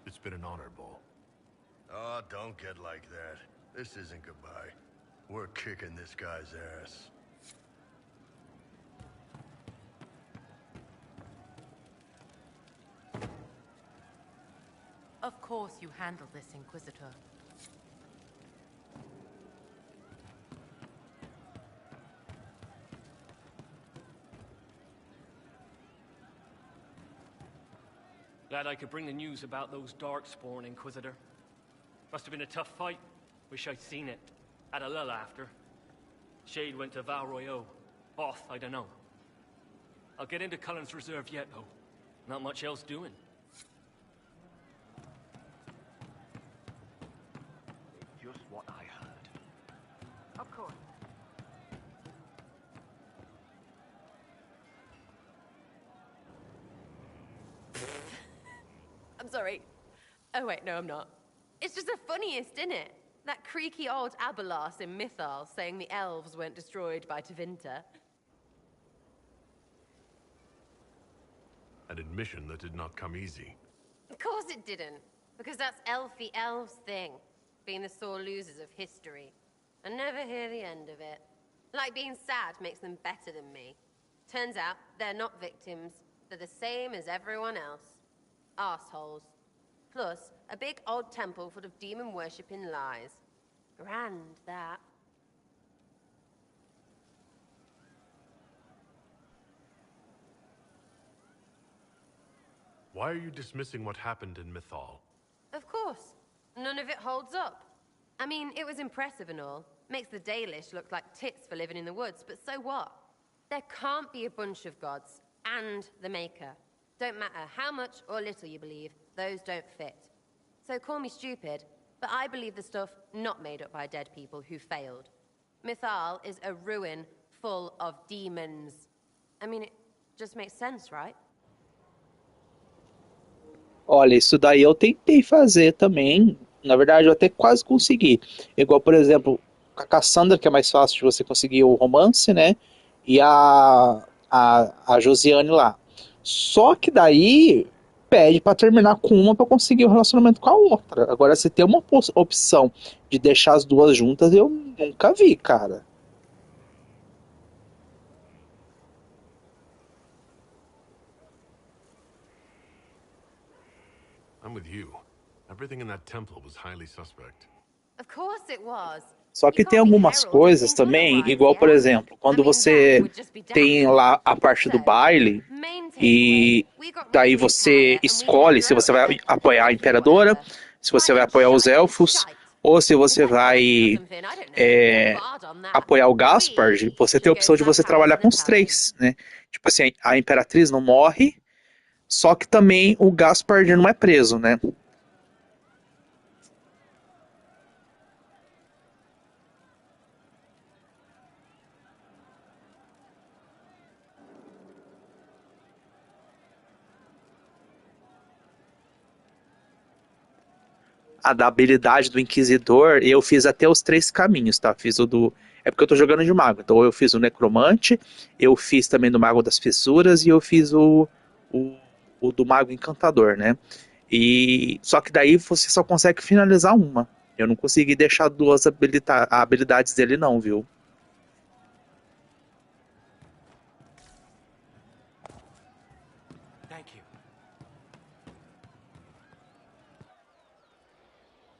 It's been an honor, Bull. Oh, don't get like that. This isn't goodbye. We're kicking this guy's ass. Of course you handled this, Inquisitor. Glad I could bring the news about those Darkspawn, Inquisitor. Must have been a tough fight. Wish I'd seen it. Had a lull after. Shade went to Val Royeaux. Off, I don't know. I'll get into Cullen's Reserve yet, though. Not much else doing. Just what I heard. Of course. I'm sorry. Oh wait, no I'm not. It's just the funniest, isn't it? That creaky old Abelas in Mythal saying the elves weren't destroyed by Tevinter. An admission that did not come easy. Of course it didn't. Because that's elfy elves thing. Being the sore losers of history. And never hear the end of it. Like being sad makes them better than me. Turns out they're not victims. They're the same as everyone else. Arseholes. Plus, a big old temple full of demon-worshipping lies. Grand, that. Why are you dismissing what happened in Mythal? Of course. None of it holds up. I mean, it was impressive and all. Makes the Dalish look like tits for living in the woods, but so what? There can't be a bunch of gods and the Maker. Don't matter how much or little you believe, those don't fit. So call me stupid, but I believe the stuff not made up by dead people who failed. Mythal is a ruin full of demons. I mean, it just makes sense, right? Olha, isso daí eu tentei fazer também. Na verdade, eu até quase consegui. Igual, por exemplo, a Cassandra, que é mais fácil de você conseguir o romance, né? E a Josiane lá. Só que daí pede pra terminar com uma pra conseguir o relacionamento com a outra. Agora, se tem uma opção de deixar as duas juntas, eu nunca vi, cara. I'm with you. Everything in that temple was highly suspect. Of course it was. Só que tem algumas coisas também, igual, por exemplo, quando você tem lá a parte do baile e daí você escolhe se você vai apoiar a Imperadora, se você vai apoiar os Elfos, ou se você vai apoiar o Gaspard, você tem a opção de você trabalhar com os três, né? Tipo assim, a Imperatriz não morre, só que também o Gaspard não é preso, né? A da habilidade do Inquisidor, eu fiz até os 3 caminhos, tá? Fiz o do... É porque eu tô jogando de mago, então eu fiz o Necromante, eu fiz também do Mago das Fissuras e eu fiz o do Mago Encantador, né? E só que daí você só consegue finalizar uma. Eu não consegui deixar duas habilidades dele não, viu?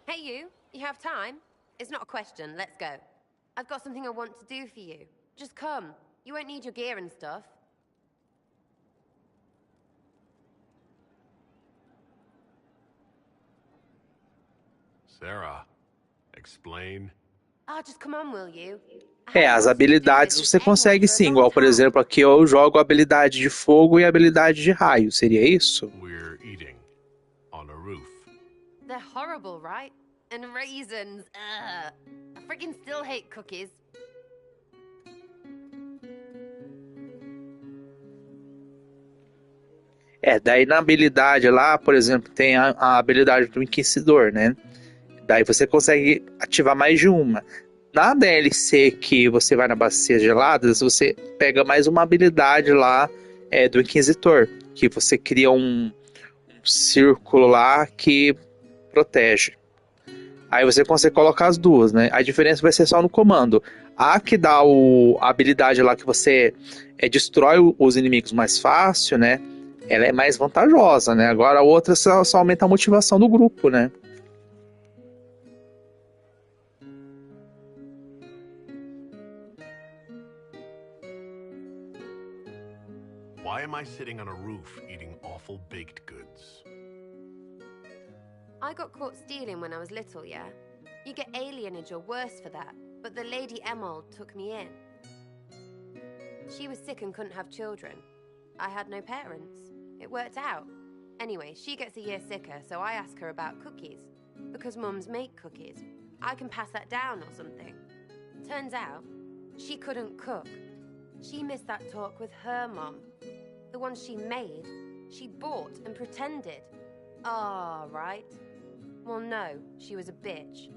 Hey you have time? It's not a question, let's go. I've got something I want to do for you. Just come. You won't need your gear and stuff. Sarah, explain. Ah, just come on, will you? As habilidades você consegue sim, igual por exemplo aqui eu jogo a habilidade de fogo e a habilidade de raio, seria isso? We're eating on a roof. They're horrible, right? And raisins. Ugh. I freaking still hate cookies. Daí na habilidade lá, por exemplo, tem a habilidade do Inquisidor, né? Daí você consegue ativar mais de uma. Na DLC que você vai na Bacia Geladas, você pega mais uma habilidade lá do Inquisitor, que você cria um círculo lá que protege. Aí você consegue colocar as duas, né? A diferença vai ser só no comando. A que dá a habilidade lá que você destrói os inimigos mais fácil, né? Ela é mais vantajosa, né? Agora a outra só aumenta a motivação do grupo, né? Why am I sitting on a roof eating awful baked goods? I got caught stealing when I was little, yeah? You get alienage or worse for that, but the Lady Emerald took me in. She was sick and couldn't have children. I had no parents. It worked out. Anyway, she gets a year sicker, so I ask her about cookies. Because mums make cookies. I can pass that down or something. Turns out, she couldn't cook. She missed that talk with her mom. The one she made, she bought and pretended. Ah, right. Well, no, she was a bitch.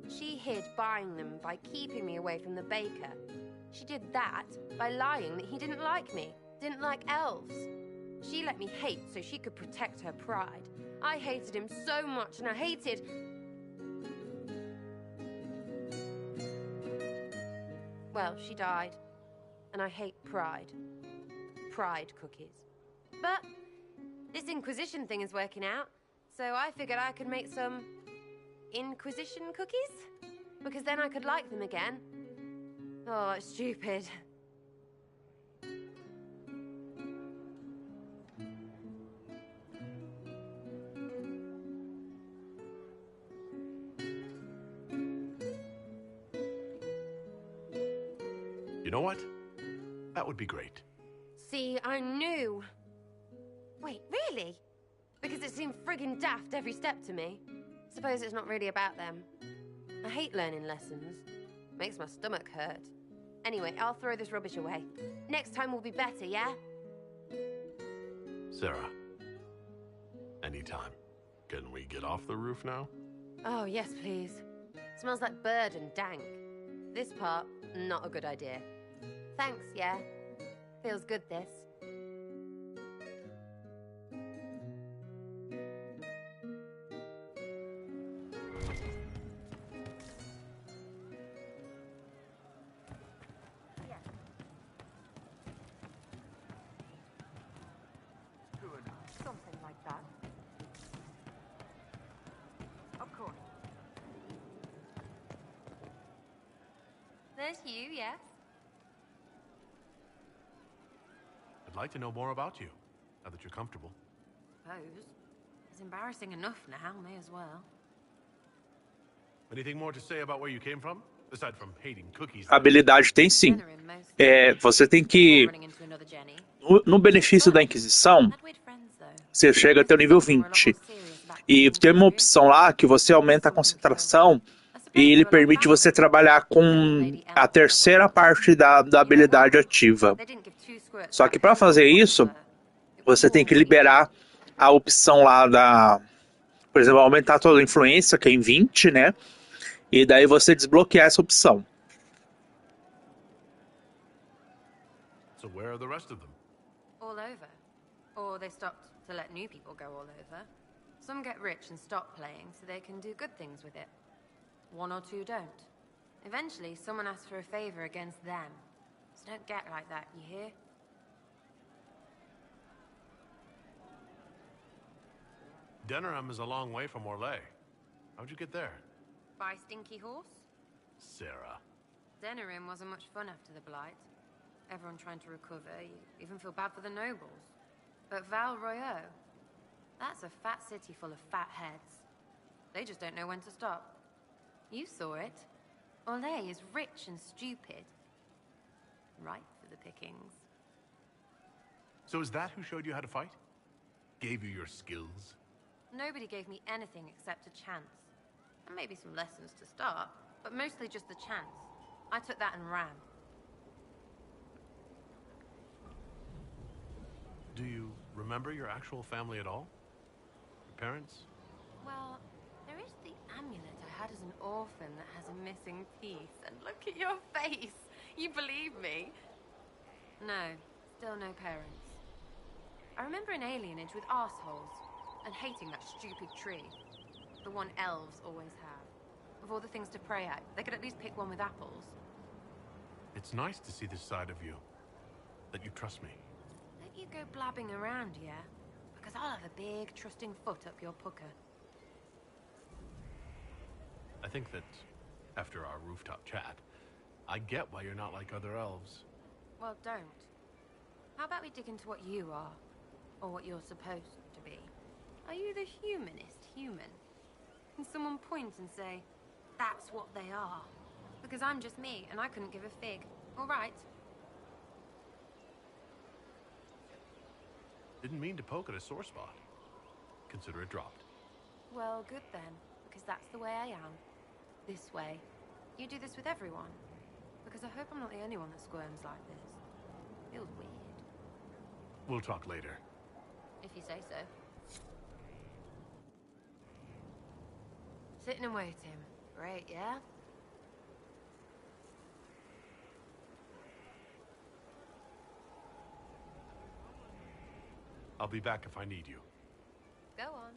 She hid buying them by keeping me away from the baker. She did that by lying that he didn't like me, didn't like elves. She let me hate so she could protect her pride. I hated him so much, and I hated... Well, she died. And I hate pride. Pride cookies. But this Inquisition thing is working out, so I figured I could make some Inquisition cookies? Because then I could like them again. Oh, it's stupid. You know what? That would be great. See, I knew. Wait, really? Because it seemed friggin' daft every step to me. Suppose it's not really about them. I hate learning lessons. Makes my stomach hurt. Anyway, I'll throw this rubbish away. Next time will be better, yeah? Sarah. Anytime. Can we get off the roof now? Oh, yes, please. Smells like bird and dank. This part, not a good idea. Thanks, yeah? Feels good, this. Something like that. Of course. There's you, yes? I'd like to know more about you, now that you're comfortable. Suppose. It's embarrassing enough now, may as well. Anything more to say about where you came from? Aside from hating cookies. Habilidade tem sim. Você tem que... No benefício da Inquisição, você chega até o nível 20. E tem uma opção lá que você aumenta a concentração e ele permite você trabalhar com a terceira parte da habilidade ativa. Só que para fazer isso, você tem que liberar a opção lá da... Por exemplo, aumentar toda a influência, que é em 20, né? E daí você desbloquear essa opção. So where are the rest of them? All over. Or they stopped to let new people go all over. Some get rich and stop playing so they can do good things with it. One or two don't. Eventually, someone asks for a favor against them. So don't get like that, you hear? Denerim is a long way from Orlais. How'd you get there? By Stinky Horse? Sarah. Denerim wasn't much fun after the Blight. Everyone trying to recover, you even feel bad for the nobles. But Val Royeaux, that's a fat city full of fat heads. They just don't know when to stop. You saw it. Orlais is rich and stupid. Ripe for the pickings. So is that who showed you how to fight? Gave you your skills? Nobody gave me anything except a chance. And maybe some lessons to start, but mostly just the chance. I took that and ran. Do you remember your actual family at all? Your parents? Well, there is the amulet I had as an orphan that has a missing piece. And look at your face! You believe me? No, still no parents. I remember an alienage with arseholes, and hating that stupid tree. The one elves always have. Of all the things to pray at, they could at least pick one with apples. It's nice to see this side of you. That you trust me. Don't you go blabbing around, yeah? Because I'll have a big, trusting foot up your pucker. I think that, after our rooftop chat, I get why you're not like other elves. Well, don't. How about we dig into what you are? Or what you're supposed to be? Are you the humanist human? Can someone point and say, that's what they are? Because I'm just me, and I couldn't give a fig. All right? Didn't mean to poke at a sore spot. Consider it dropped. Well, good then, because that's the way I am. This way. You do this with everyone. Because I hope I'm not the only one that squirms like this. Feels weird. We'll talk later. If you say so. Sitting and waiting. Great, yeah? I'll be back if I need you. Go on.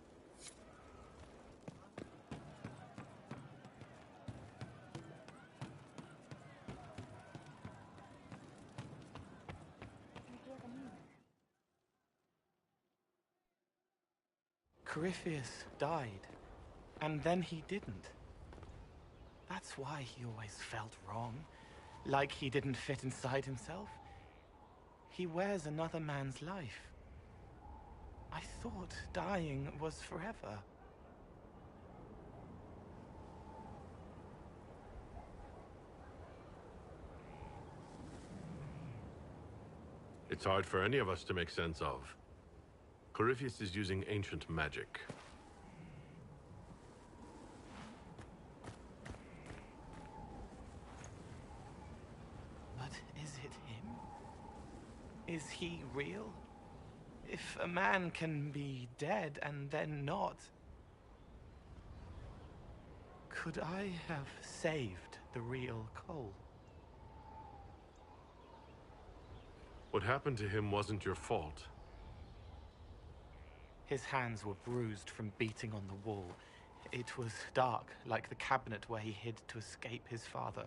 Corypheus died, and then he didn't. That's why he always felt wrong, like he didn't fit inside himself. He wears another man's life. I thought dying was forever. It's hard for any of us to make sense of. Corypheus is using ancient magic. But is it him? Is he real? If a man can be dead and then not, could I have saved the real Cole? What happened to him wasn't your fault. His hands were bruised from beating on the wall. It was dark, like the cabinet where he hid to escape his father.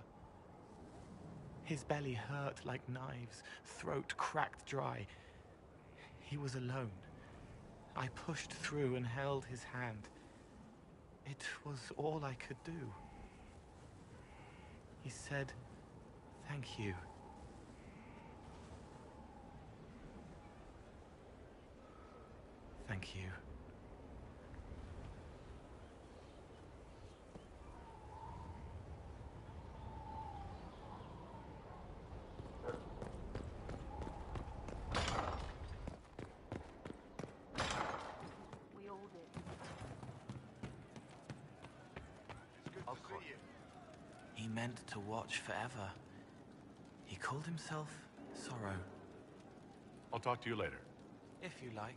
His belly hurt like knives, throat cracked dry. He was alone. I pushed through and held his hand. It was all I could do. He said, "Thank you." Thank you. We all did. It's good to see you. He meant to watch forever. He called himself Sorrow. I'll talk to you later. If you like.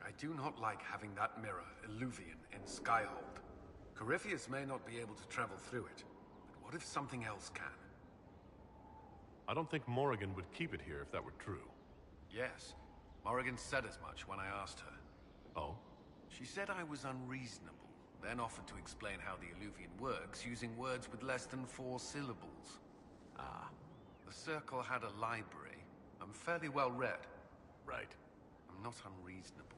I do not like having that mirror, Illuvian, in Skyhold. Corypheus may not be able to travel through it, but what if something else can? I don't think Morrigan would keep it here if that were true. Yes, Morrigan said as much when I asked her. Oh? She said I was unreasonable, then offered to explain how the Illuvian works using words with less than 4 syllables. Ah. The Circle had a library. I'm fairly well read. Right. I'm not unreasonable.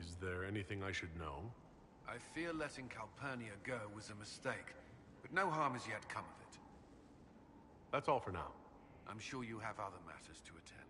Is there anything I should know? I fear letting Calpurnia go was a mistake, but no harm has yet come of it. That's all for now. I'm sure you have other matters to attend.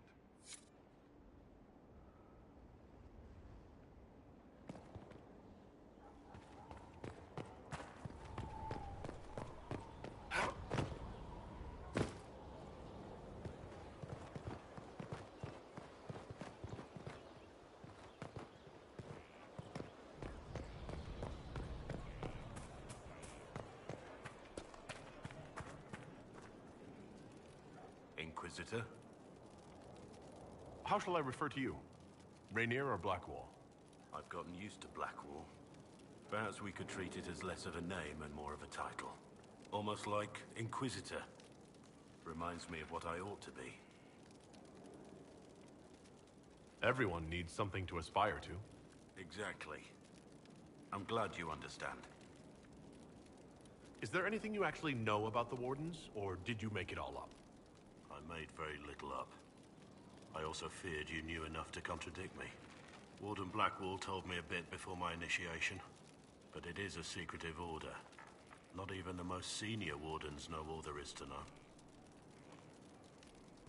Inquisitor? How shall I refer to you? Rainier or Blackwall? I've gotten used to Blackwall. Perhaps we could treat it as less of a name and more of a title. Almost like Inquisitor. Reminds me of what I ought to be. Everyone needs something to aspire to. Exactly. I'm glad you understand. Is there anything you actually know about the Wardens, or did you make it all up? I made very little up. I also feared you knew enough to contradict me. Warden Blackwall told me a bit before my initiation, but it is a secretive order. Not even the most senior Wardens know all there is to know.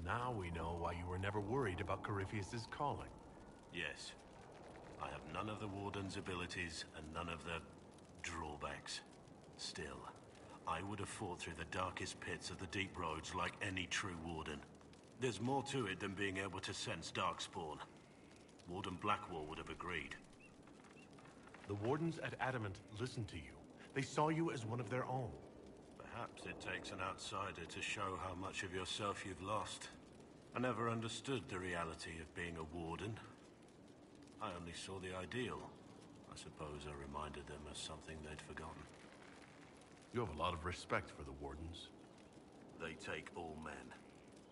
Now we know why you were never worried about Corypheus's calling. Yes. I have none of the Warden's abilities and none of the drawbacks. Still, I would have fought through the darkest pits of the deep roads like any true Warden. There's more to it than being able to sense Darkspawn. Warden Blackwall would have agreed. The Wardens at Adamant listened to you. They saw you as one of their own. Perhaps it takes an outsider to show how much of yourself you've lost. I never understood the reality of being a Warden. I only saw the ideal. I suppose I reminded them of something they'd forgotten. You have a lot of respect for the Wardens. They take all men,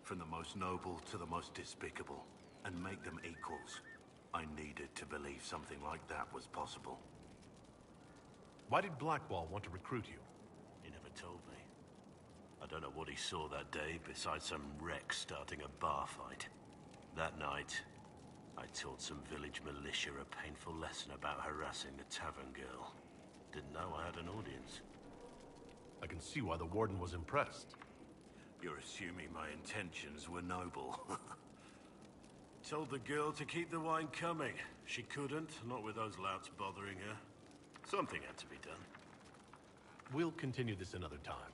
from the most noble to the most despicable, and make them equals. I needed to believe something like that was possible. Why did Blackwall want to recruit you? He never told me. I don't know what he saw that day besides some wreck starting a bar fight. That night, I taught some village militia a painful lesson about harassing the tavern girl. Didn't know I had an audience. I can see why the warden was impressed. You're assuming my intentions were noble. Told the girl to keep the wine coming. She couldn't, not with those louts bothering her. Something had to be done. We'll continue this another time.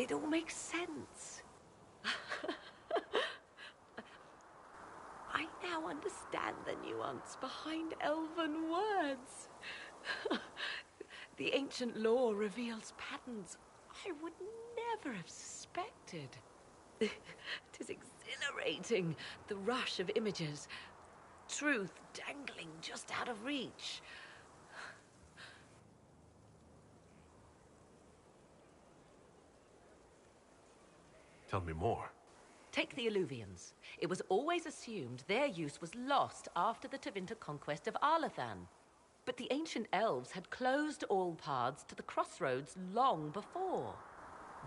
It all makes sense. I now understand the nuance behind elven words. The ancient lore reveals patterns I would never have suspected. 'Tis exhilarating, the rush of images. Truth dangling just out of reach. Tell me more. Take the Illuvians. It was always assumed their use was lost after the Tevinter conquest of Arlathan. But the ancient elves had closed all paths to the crossroads long before.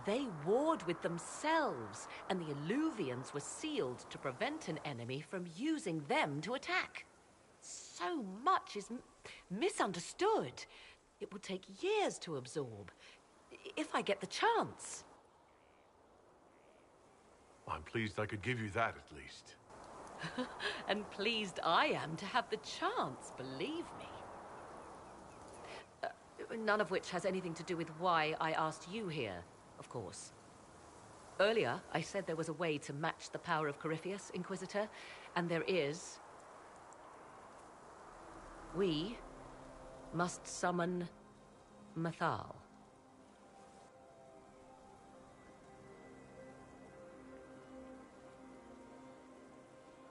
They warred with themselves, and the Illuvians were sealed to prevent an enemy from using them to attack. So much is misunderstood. It would take years to absorb, if I get the chance. I'm pleased I could give you that, at least. And pleased I am to have the chance, believe me. None of which has anything to do with why I asked you here, of course. Earlier, I said there was a way to match the power of Corypheus, Inquisitor, and there is. We must summon Mythal.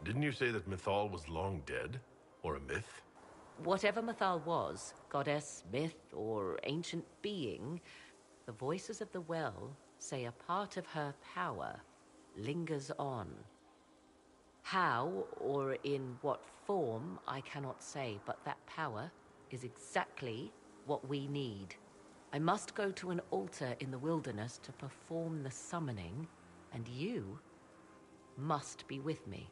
Didn't you say that Mythal was long dead? Or a myth? Whatever Mythal was, goddess, myth, or ancient being, the voices of the well say a part of her power lingers on. How, or in what form, I cannot say, but that power is exactly what we need. I must go to an altar in the wilderness to perform the summoning, and you must be with me.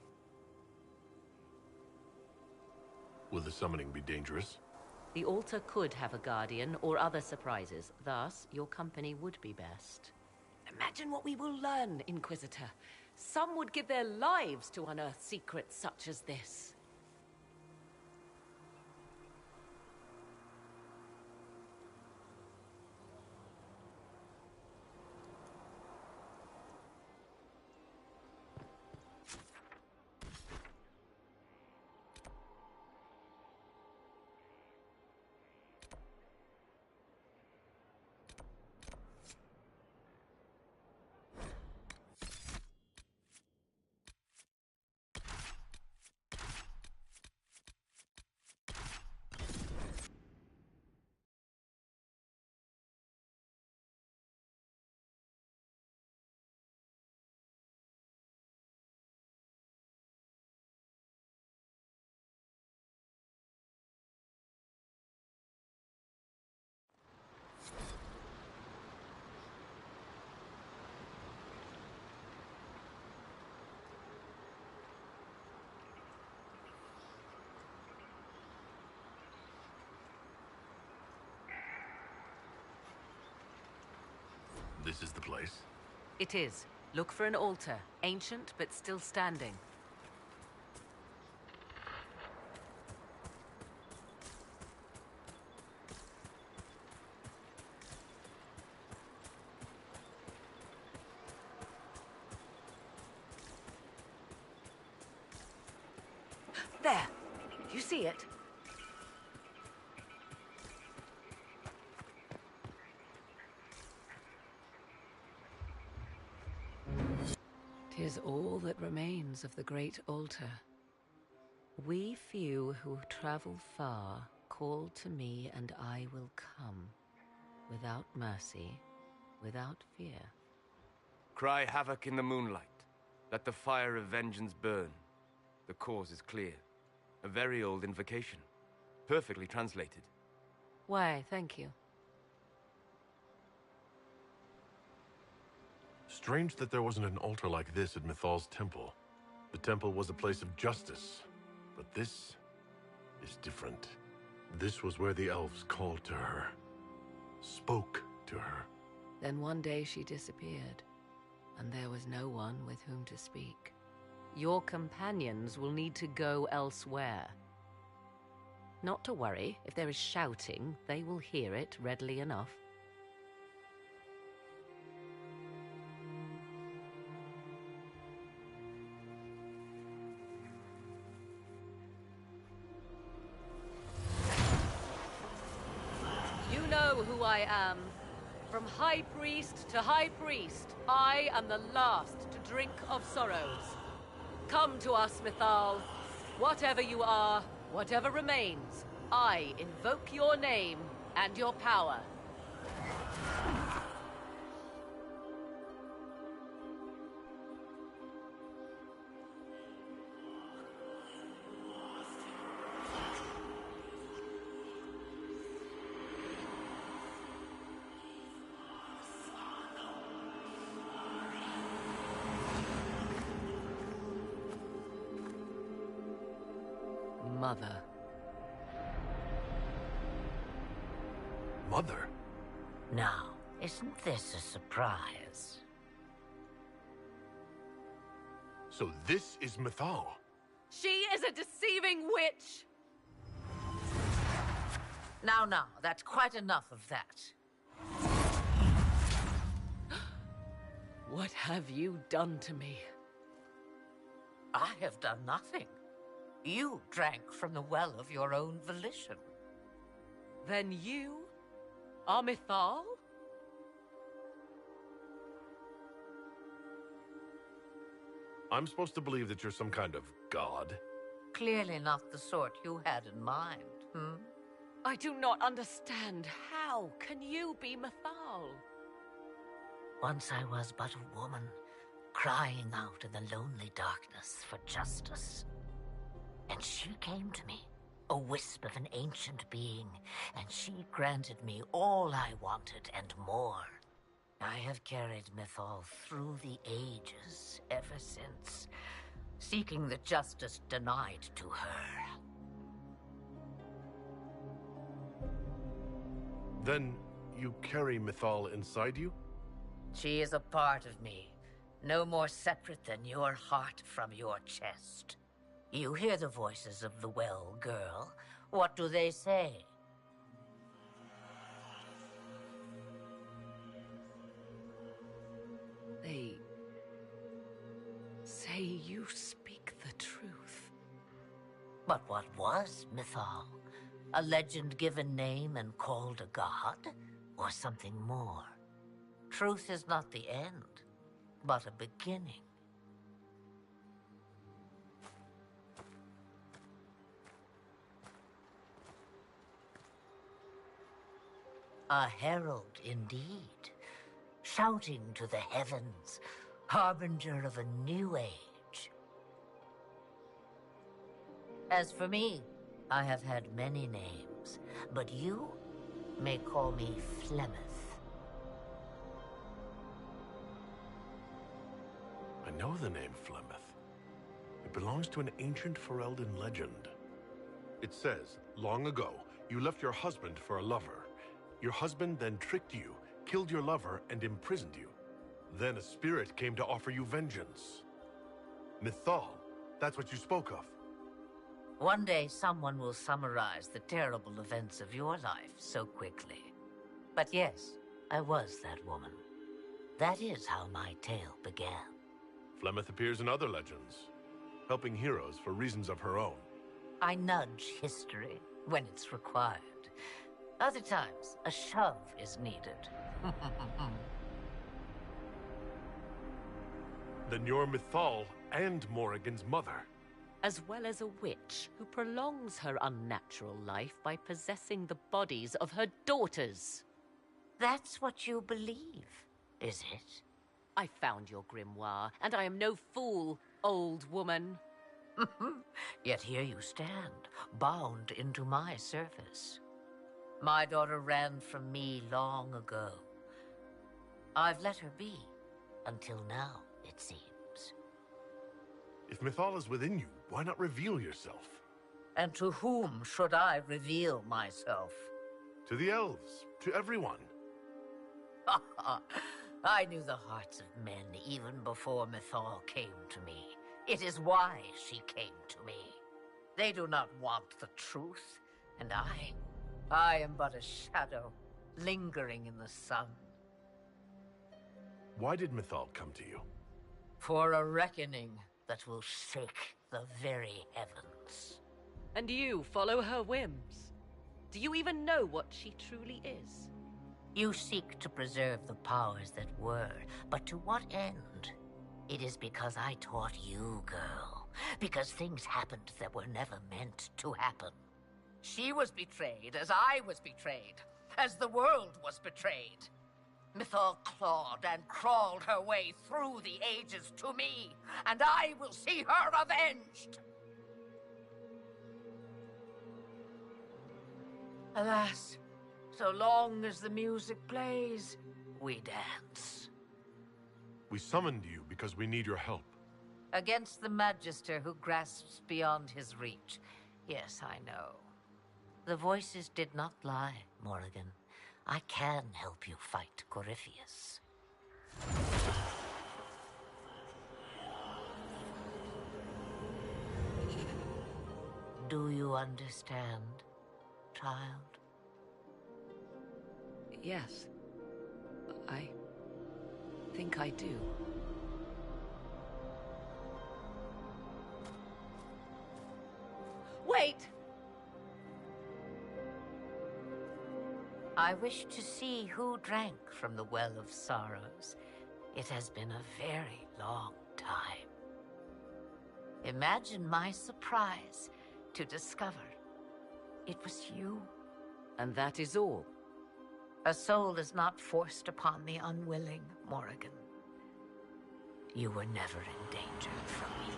Will the summoning be dangerous? The altar could have a guardian or other surprises. Thus, your company would be best. Imagine what we will learn, Inquisitor. Some would give their lives to unearth secrets such as this. This is the place? It is. Look for an altar, ancient but still standing. There! You see it? Tis all that remains of the great altar. We few who travel far call to me and I will come, without mercy, without fear. Cry havoc in the moonlight. Let the fire of vengeance burn. The cause is clear. A very old invocation. Perfectly translated. Why, thank you. Strange that there wasn't an altar like this at Mythal's temple. The temple was a place of justice, but this is different. This was where the elves called to her, spoke to her. Then one day she disappeared, and there was no one with whom to speak. Your companions will need to go elsewhere. Not to worry, if there is shouting, they will hear it readily enough. know who I am. From High Priest to High Priest, I am the last to drink of sorrows. Come to us, Mythal. Whatever you are, whatever remains, I invoke your name and your power. Mother. Mother? Now, isn't this a surprise? So this is Mythal. She is a deceiving witch! Now, that's quite enough of that. What have you done to me? I have done nothing. You drank from the well of your own volition. Then you are Mythal? I'm supposed to believe that you're some kind of god? Clearly not the sort you had in mind, hmm? I do not understand. How can you be Mythal? Once I was but a woman, crying out in the lonely darkness for justice. And she came to me, a wisp of an ancient being, and she granted me all I wanted and more. I have carried Mythal through the ages ever since, seeking the justice denied to her. Then you carry Mythal inside you? She is a part of me, no more separate than your heart from your chest. You hear the voices of the well, girl. What do they say? They say you speak the truth. But what was Mythal? A legend given name and called a god? Or something more? Truth is not the end, but a beginning. A herald indeed, shouting to the heavens, harbinger of a new age. As for me, I have had many names, but you may call me Flemeth. I know the name Flemeth. It belongs to an ancient Ferelden legend. It says, long ago, you left your husband for a lover. Your husband then tricked you, killed your lover, and imprisoned you. Then a spirit came to offer you vengeance. Mythal, that's what you spoke of. One day someone will summarize the terrible events of your life so quickly. But yes, I was that woman. That is how my tale began. Flemeth appears in other legends, helping heroes for reasons of her own. I nudge history when it's required. Other times, a shove is needed. Then you're Mythal and Morrigan's mother. As well as a witch who prolongs her unnatural life by possessing the bodies of her daughters. That's what you believe, is it? I found your grimoire, and I am no fool, old woman. Yet here you stand, bound into my service. My daughter ran from me long ago. I've let her be, until now, it seems. If Mythal is within you, why not reveal yourself? And to whom should I reveal myself? To the elves, to everyone. I knew the hearts of men even before Mythal came to me. It is why she came to me. They do not want the truth, and I am but a shadow, lingering in the sun. Why did Mythal come to you? For a reckoning that will shake the very heavens. And you follow her whims. Do you even know what she truly is? You seek to preserve the powers that were, but to what end? It is because I taught you, girl. Because things happened that were never meant to happen. She was betrayed as I was betrayed, as the world was betrayed. Mythal clawed and crawled her way through the ages to me, and I will see her avenged! Alas, so long as the music plays, we dance. We summoned you because we need your help. Against the Magister who grasps beyond his reach. Yes, I know. The voices did not lie, Morrigan. I can help you fight Corypheus. Do you understand, child? Yes. I think I do. Wait! I wish to see who drank from the Well of Sorrows. It has been a very long time. Imagine my surprise to discover it was you. And that is all? A soul is not forced upon the unwilling, Morrigan. You were never in danger from me.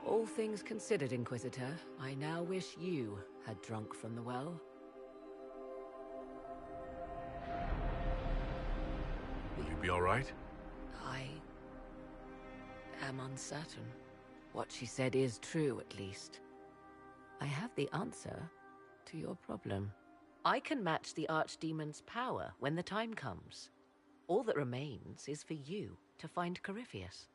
All things considered, Inquisitor, I now wish you had drunk from the well. Will you be all right? I am uncertain. What she said is true, at least. I have the answer to your problem. I can match the Archdemon's power when the time comes. All that remains is for you to find Corypheus.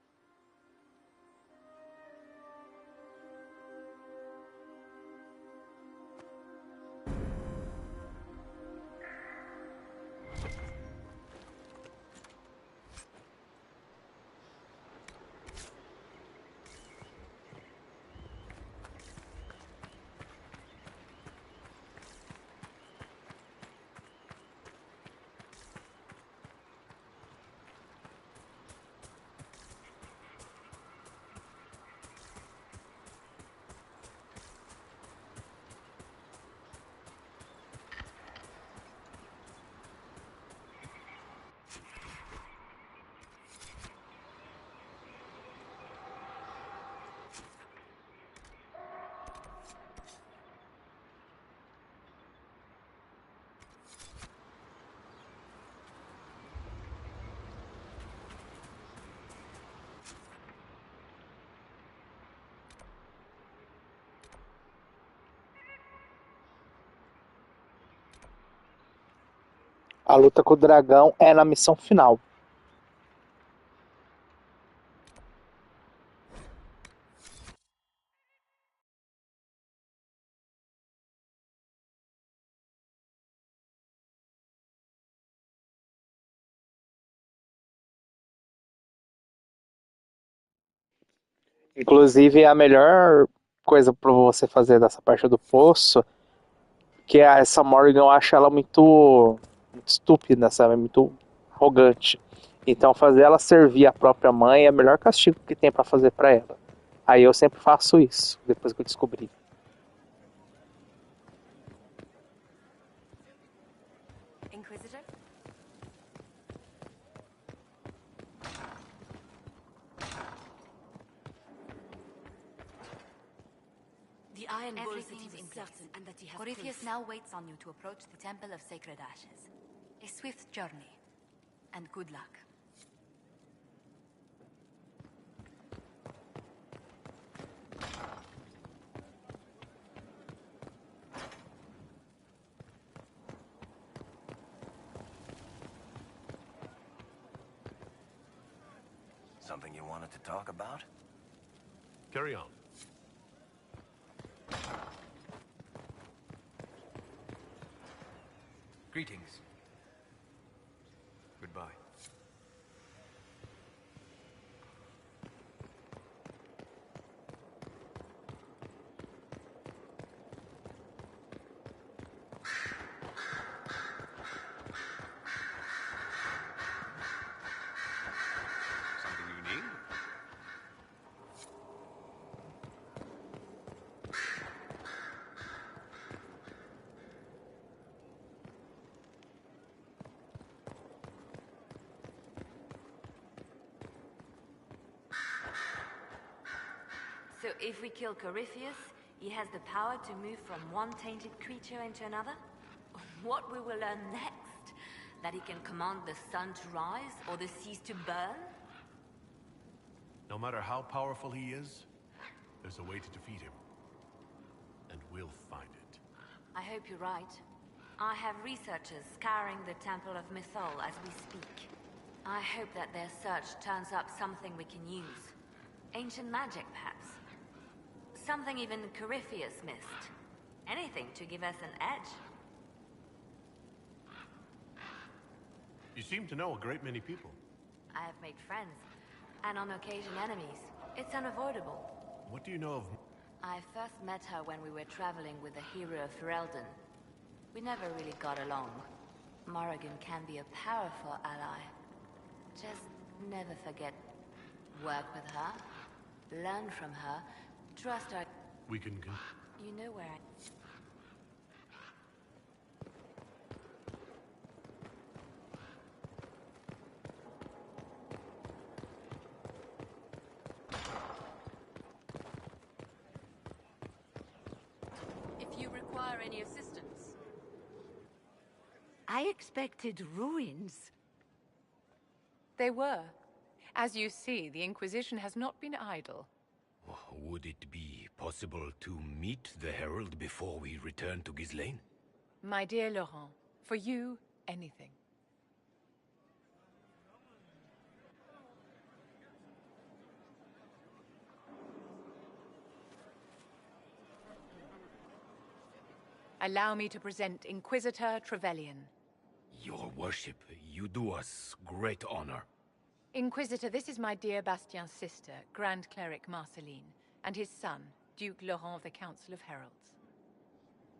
A luta com o dragão é na missão final. Inclusive, a melhor coisa para você fazer dessa parte do poço, que essa Morrigan, eu acho ela muito estúpida, sabe? Muito arrogante. Então, fazer ela servir a própria mãe é o melhor castigo que tem para fazer para ela. Aí eu sempre faço isso, depois que eu descobri. Inquisitor? The Iron Bull said he Everything's was in place. certain and that he has Corypheus proof. now waits on you to approach the Temple of Sacred Ashes. A swift journey, and good luck. Something you wanted to talk about? Carry on. Greetings. Goodbye. if we kill Corypheus, he has the power to move from one tainted creature into another? What we will learn next? That he can command the sun to rise or the seas to burn? No matter how powerful he is, there's a way to defeat him. And we'll find it. I hope you're right. I have researchers scouring the Temple of Mythal as we speak. I hope that their search turns up something we can use. Ancient magic, perhaps. Something even Corypheus missed. Anything to give us an edge. You seem to know a great many people. I have made friends, and on occasion enemies. It's unavoidable. What do you know of... I first met her when we were traveling with the hero of Ferelden. We never really got along. Morrigan can be a powerful ally. Just never forget. Work with her, learn from her, trust her. We can... You know where I... If you require any assistance. I expected ruins. They were. As you see, the Inquisition has not been idle. Would it be possible to meet the Herald before we return to Ghislaine? My dear Laurent, for you, anything. Allow me to present Inquisitor Trevelyan. Your worship, you do us great honor. Inquisitor, this is my dear Bastien's sister, Grand Cleric Marceline, and his son, Duke Laurent of the Council of Heralds.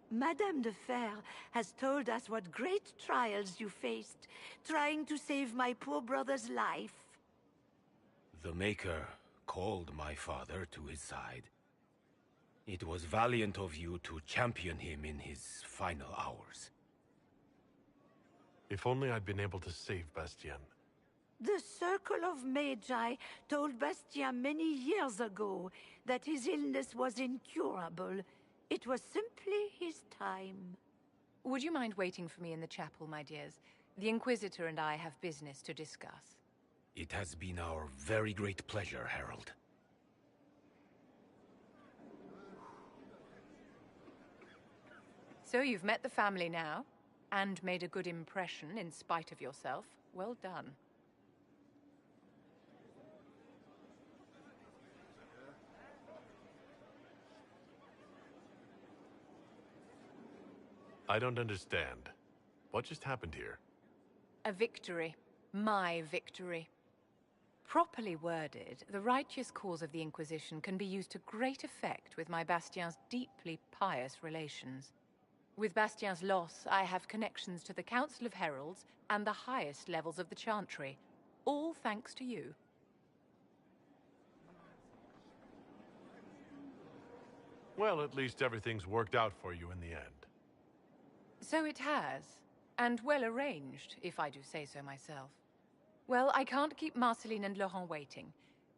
Madame de Fer has told us what great trials you faced, trying to save my poor brother's life. The Maker called my father to his side. It was valiant of you to champion him in his final hours. If only I'd been able to save Bastien. The Circle of Magi told Bastien many years ago that his illness was incurable. It was simply his time. Would you mind waiting for me in the chapel, my dears? The Inquisitor and I have business to discuss. It has been our very great pleasure, Herald. So you've met the family now, and made a good impression in spite of yourself. Well done. I don't understand. What just happened here? A victory. My victory. Properly worded, the righteous cause of the Inquisition can be used to great effect with my Bastien's deeply pious relations. With Bastien's loss, I have connections to the Council of Heralds and the highest levels of the Chantry. All thanks to you. Well, at least everything's worked out for you in the end. So it has. And well arranged, if I do say so myself. Well, I can't keep Marceline and Laurent waiting.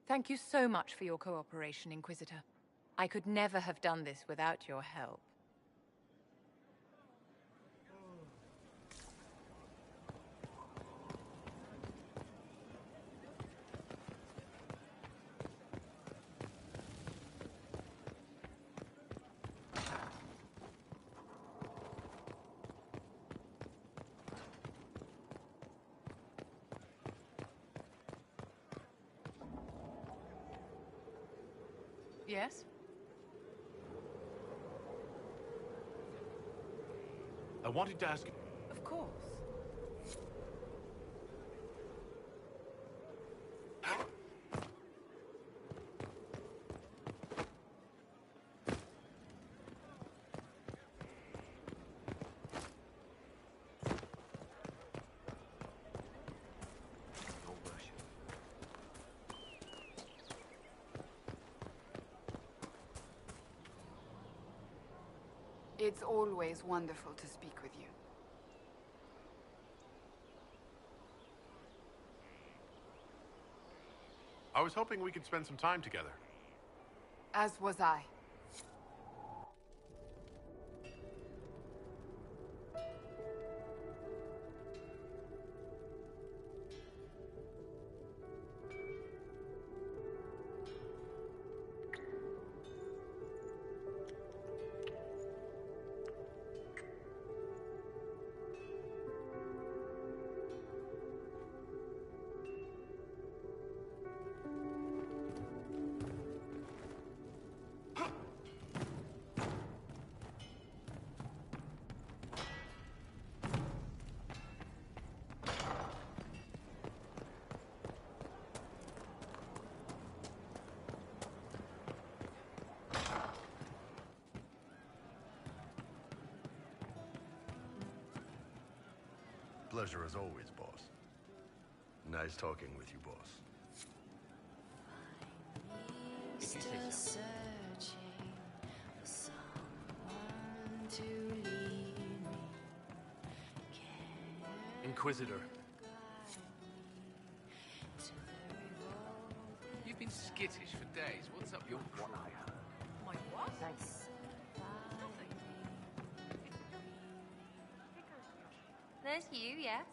Thank you so much for your cooperation, Inquisitor. I could never have done this without your help. Yes? I wanted to ask... Of course. It's always wonderful to speak with you. I was hoping we could spend some time together. As was I. Pleasure as always, boss. Nice talking with you, boss. If you say so. Inquisitor. You've been skittish for days. What's up your what I heard? My what? Thanks. There's you, yes?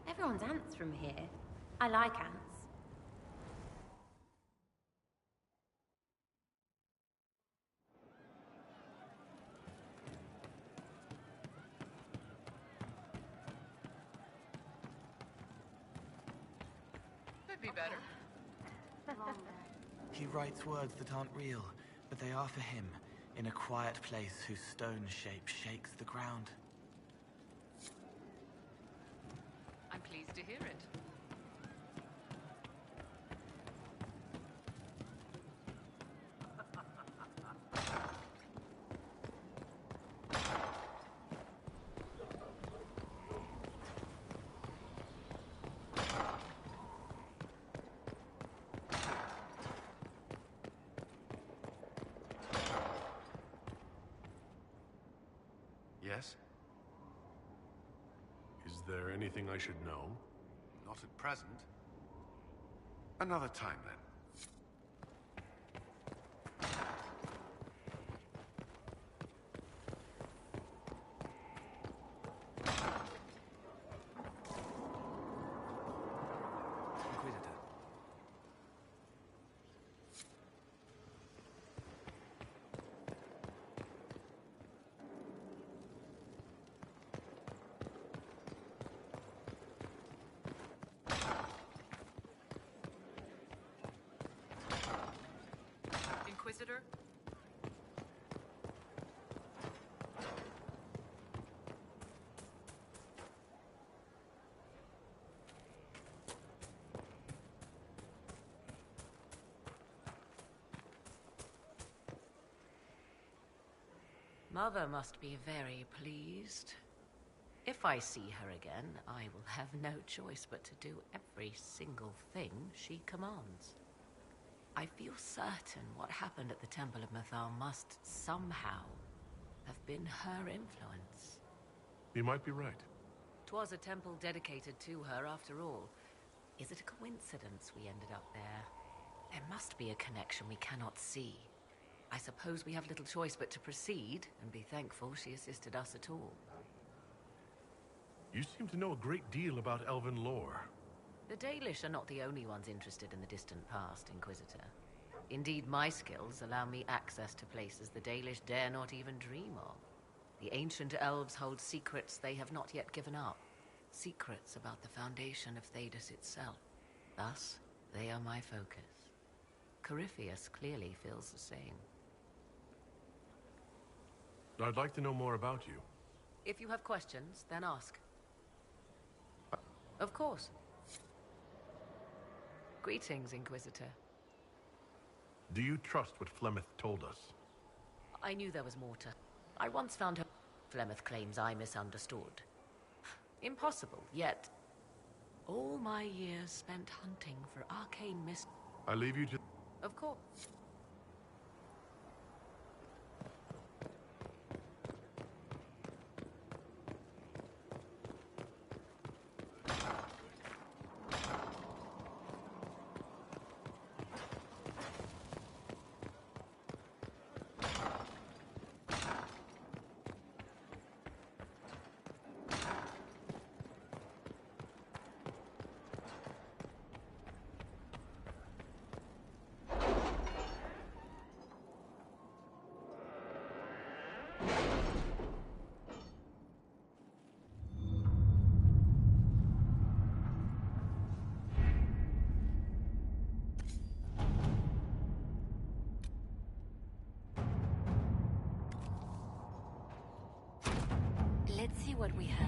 Everyone's ants from here. I like ants. Could be better. He writes words that aren't real, but they are for him, in a quiet place whose stone shape shakes the ground. I'm pleased to hear it. Yes? Is there anything I should know? Not at present. Another time, then. Inquisitor. Inquisitor? Mother must be very pleased. If I see her again, I will have no choice but to do every single thing she commands. I feel certain what happened at the Temple of Mythal must somehow have been her influence. You might be right. 'Twas a temple dedicated to her after all. Is it a coincidence we ended up there? There must be a connection we cannot see. I suppose we have little choice but to proceed and be thankful she assisted us at all. You seem to know a great deal about elven lore. The Dalish are not the only ones interested in the distant past, Inquisitor. Indeed, my skills allow me access to places the Dalish dare not even dream of. The ancient elves hold secrets they have not yet given up. Secrets about the foundation of Thedas itself. Thus, they are my focus. Corypheus clearly feels the same. I'd like to know more about you. If you have questions, then ask. Of course. Greetings, Inquisitor. Do you trust what Flemeth told us? I knew there was more to... I once found her... Flemeth claims I misunderstood. Impossible, yet... all my years spent hunting for arcane I leave you to... Of course. what we have.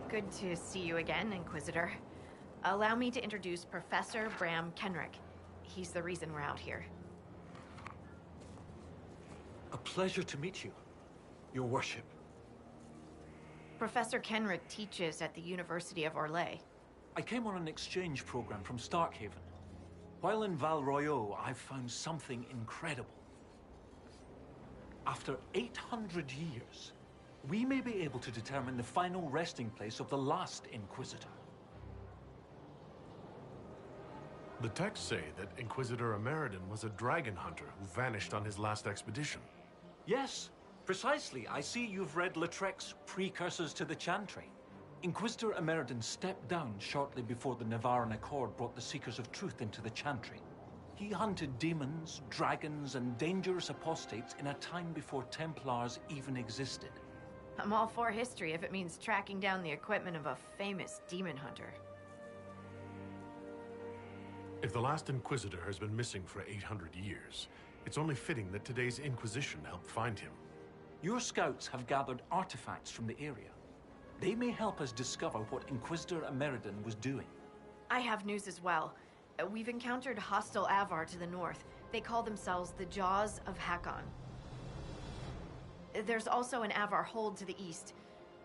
Good to see you again, Inquisitor. Allow me to introduce Professor Bram Kenrick. He's the reason we're out here. A pleasure to meet you, Your Worship. Professor Kenrick teaches at the University of Orlais. I came on an exchange program from Starkhaven. While in Val Royeaux, I've found something incredible. After 800 years, we may be able to determine the final resting place of the last Inquisitor. The texts say that Inquisitor Ameridan was a dragon hunter who vanished on his last expedition. Yes, precisely. I see you've read Lautrec's Precursors to the Chantry. Inquisitor Ameridan stepped down shortly before the Nevarran Accord brought the Seekers of Truth into the Chantry. He hunted demons, dragons, and dangerous apostates in a time before Templars even existed. I'm all for history if it means tracking down the equipment of a famous demon hunter. If the last Inquisitor has been missing for 800 years, it's only fitting that today's Inquisition helped find him. Your scouts have gathered artifacts from the area. They may help us discover what Inquisitor Ameridan was doing. I have news as well. We've encountered hostile Avar to the north. They call themselves the Jaws of Hakon. There's also an Avar hold to the east.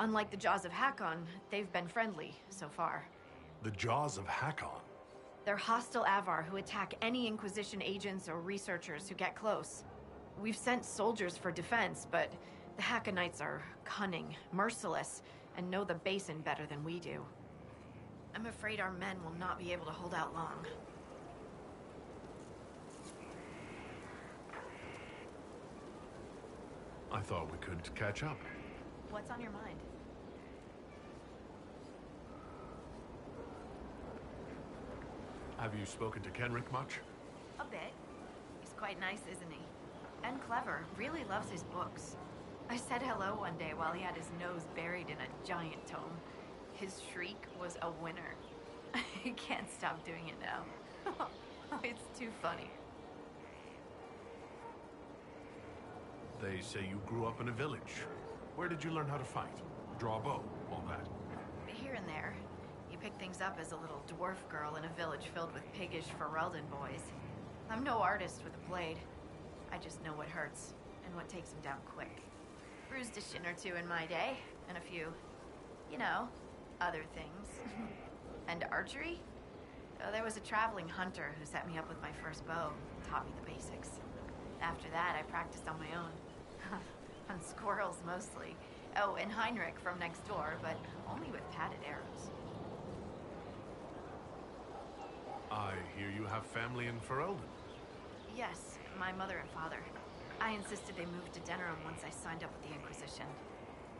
Unlike the Jaws of Hakon, they've been friendly so far. The Jaws of Hakon? They're hostile Avar who attack any Inquisition agents or researchers who get close. We've sent soldiers for defense, but the Hakonites are cunning, merciless, and know the basin better than we do. I'm afraid our men will not be able to hold out long. I thought we could catch up. What's on your mind? Have you spoken to Kenrick much? A bit. He's quite nice, isn't he? And clever. Really loves his books. I said hello one day while he had his nose buried in a giant tome. His shriek was a winner. I can't stop doing it now. It's too funny. They say you grew up in a village. Where did you learn how to fight? Draw a bow, all that? Here and there. You pick things up as a little dwarf girl in a village filled with piggish Ferelden boys. I'm no artist with a blade. I just know what hurts, and what takes him down quick. Bruised a shin or two in my day, and a few, you know, other things. And archery? Oh, there was a traveling hunter who set me up with my first bow and taught me the basics. After that, I practiced on my own. On squirrels, mostly. Oh, and Heinrich from next door, but only with padded arrows. I hear you have family in Ferelden. Yes, my mother and father. I insisted they moved to Denerim once I signed up with the Inquisition.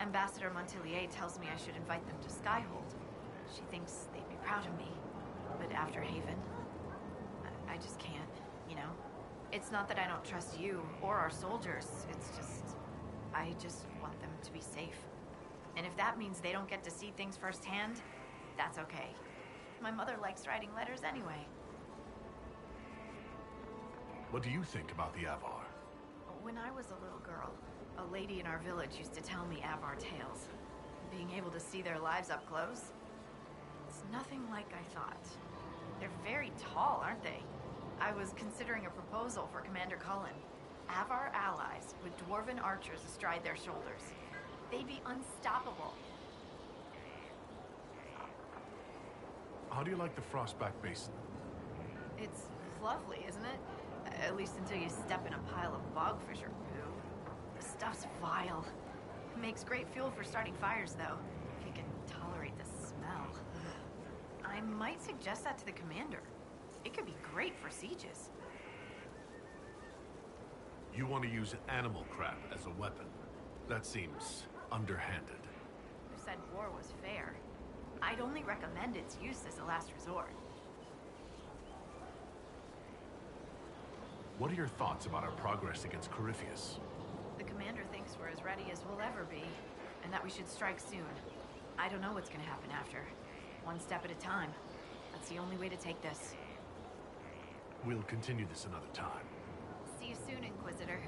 Ambassador Montillier tells me I should invite them to Skyhold. She thinks they'd be proud of me. But after Haven, I just can't, you know? It's not that I don't trust you or our soldiers. It's just, I just want them to be safe. And if that means they don't get to see things firsthand, that's okay. My mother likes writing letters anyway. What do you think about the Avar? When I was a little girl, a lady in our village used to tell me Avar tales. Being able to see their lives up close, it's nothing like I thought. They're very tall, aren't they? I was considering a proposal for Commander Cullen. Avar allies with dwarven archers astride their shoulders. They'd be unstoppable. How do you like the Frostback Basin? It's lovely, isn't it? At least until you step in a pile of bogfisher poo. The stuff's vile. It makes great fuel for starting fires, though, if you can tolerate the smell. I might suggest that to the commander. It could be great for sieges. You want to use animal crap as a weapon? That seems underhanded. Who said war was fair? I'd only recommend its use as a last resort. What are your thoughts about our progress against Corypheus? The commander thinks we're as ready as we'll ever be, and that we should strike soon. I don't know what's gonna happen after. One step at a time. That's the only way to take this. We'll continue this another time. See you soon, Inquisitor.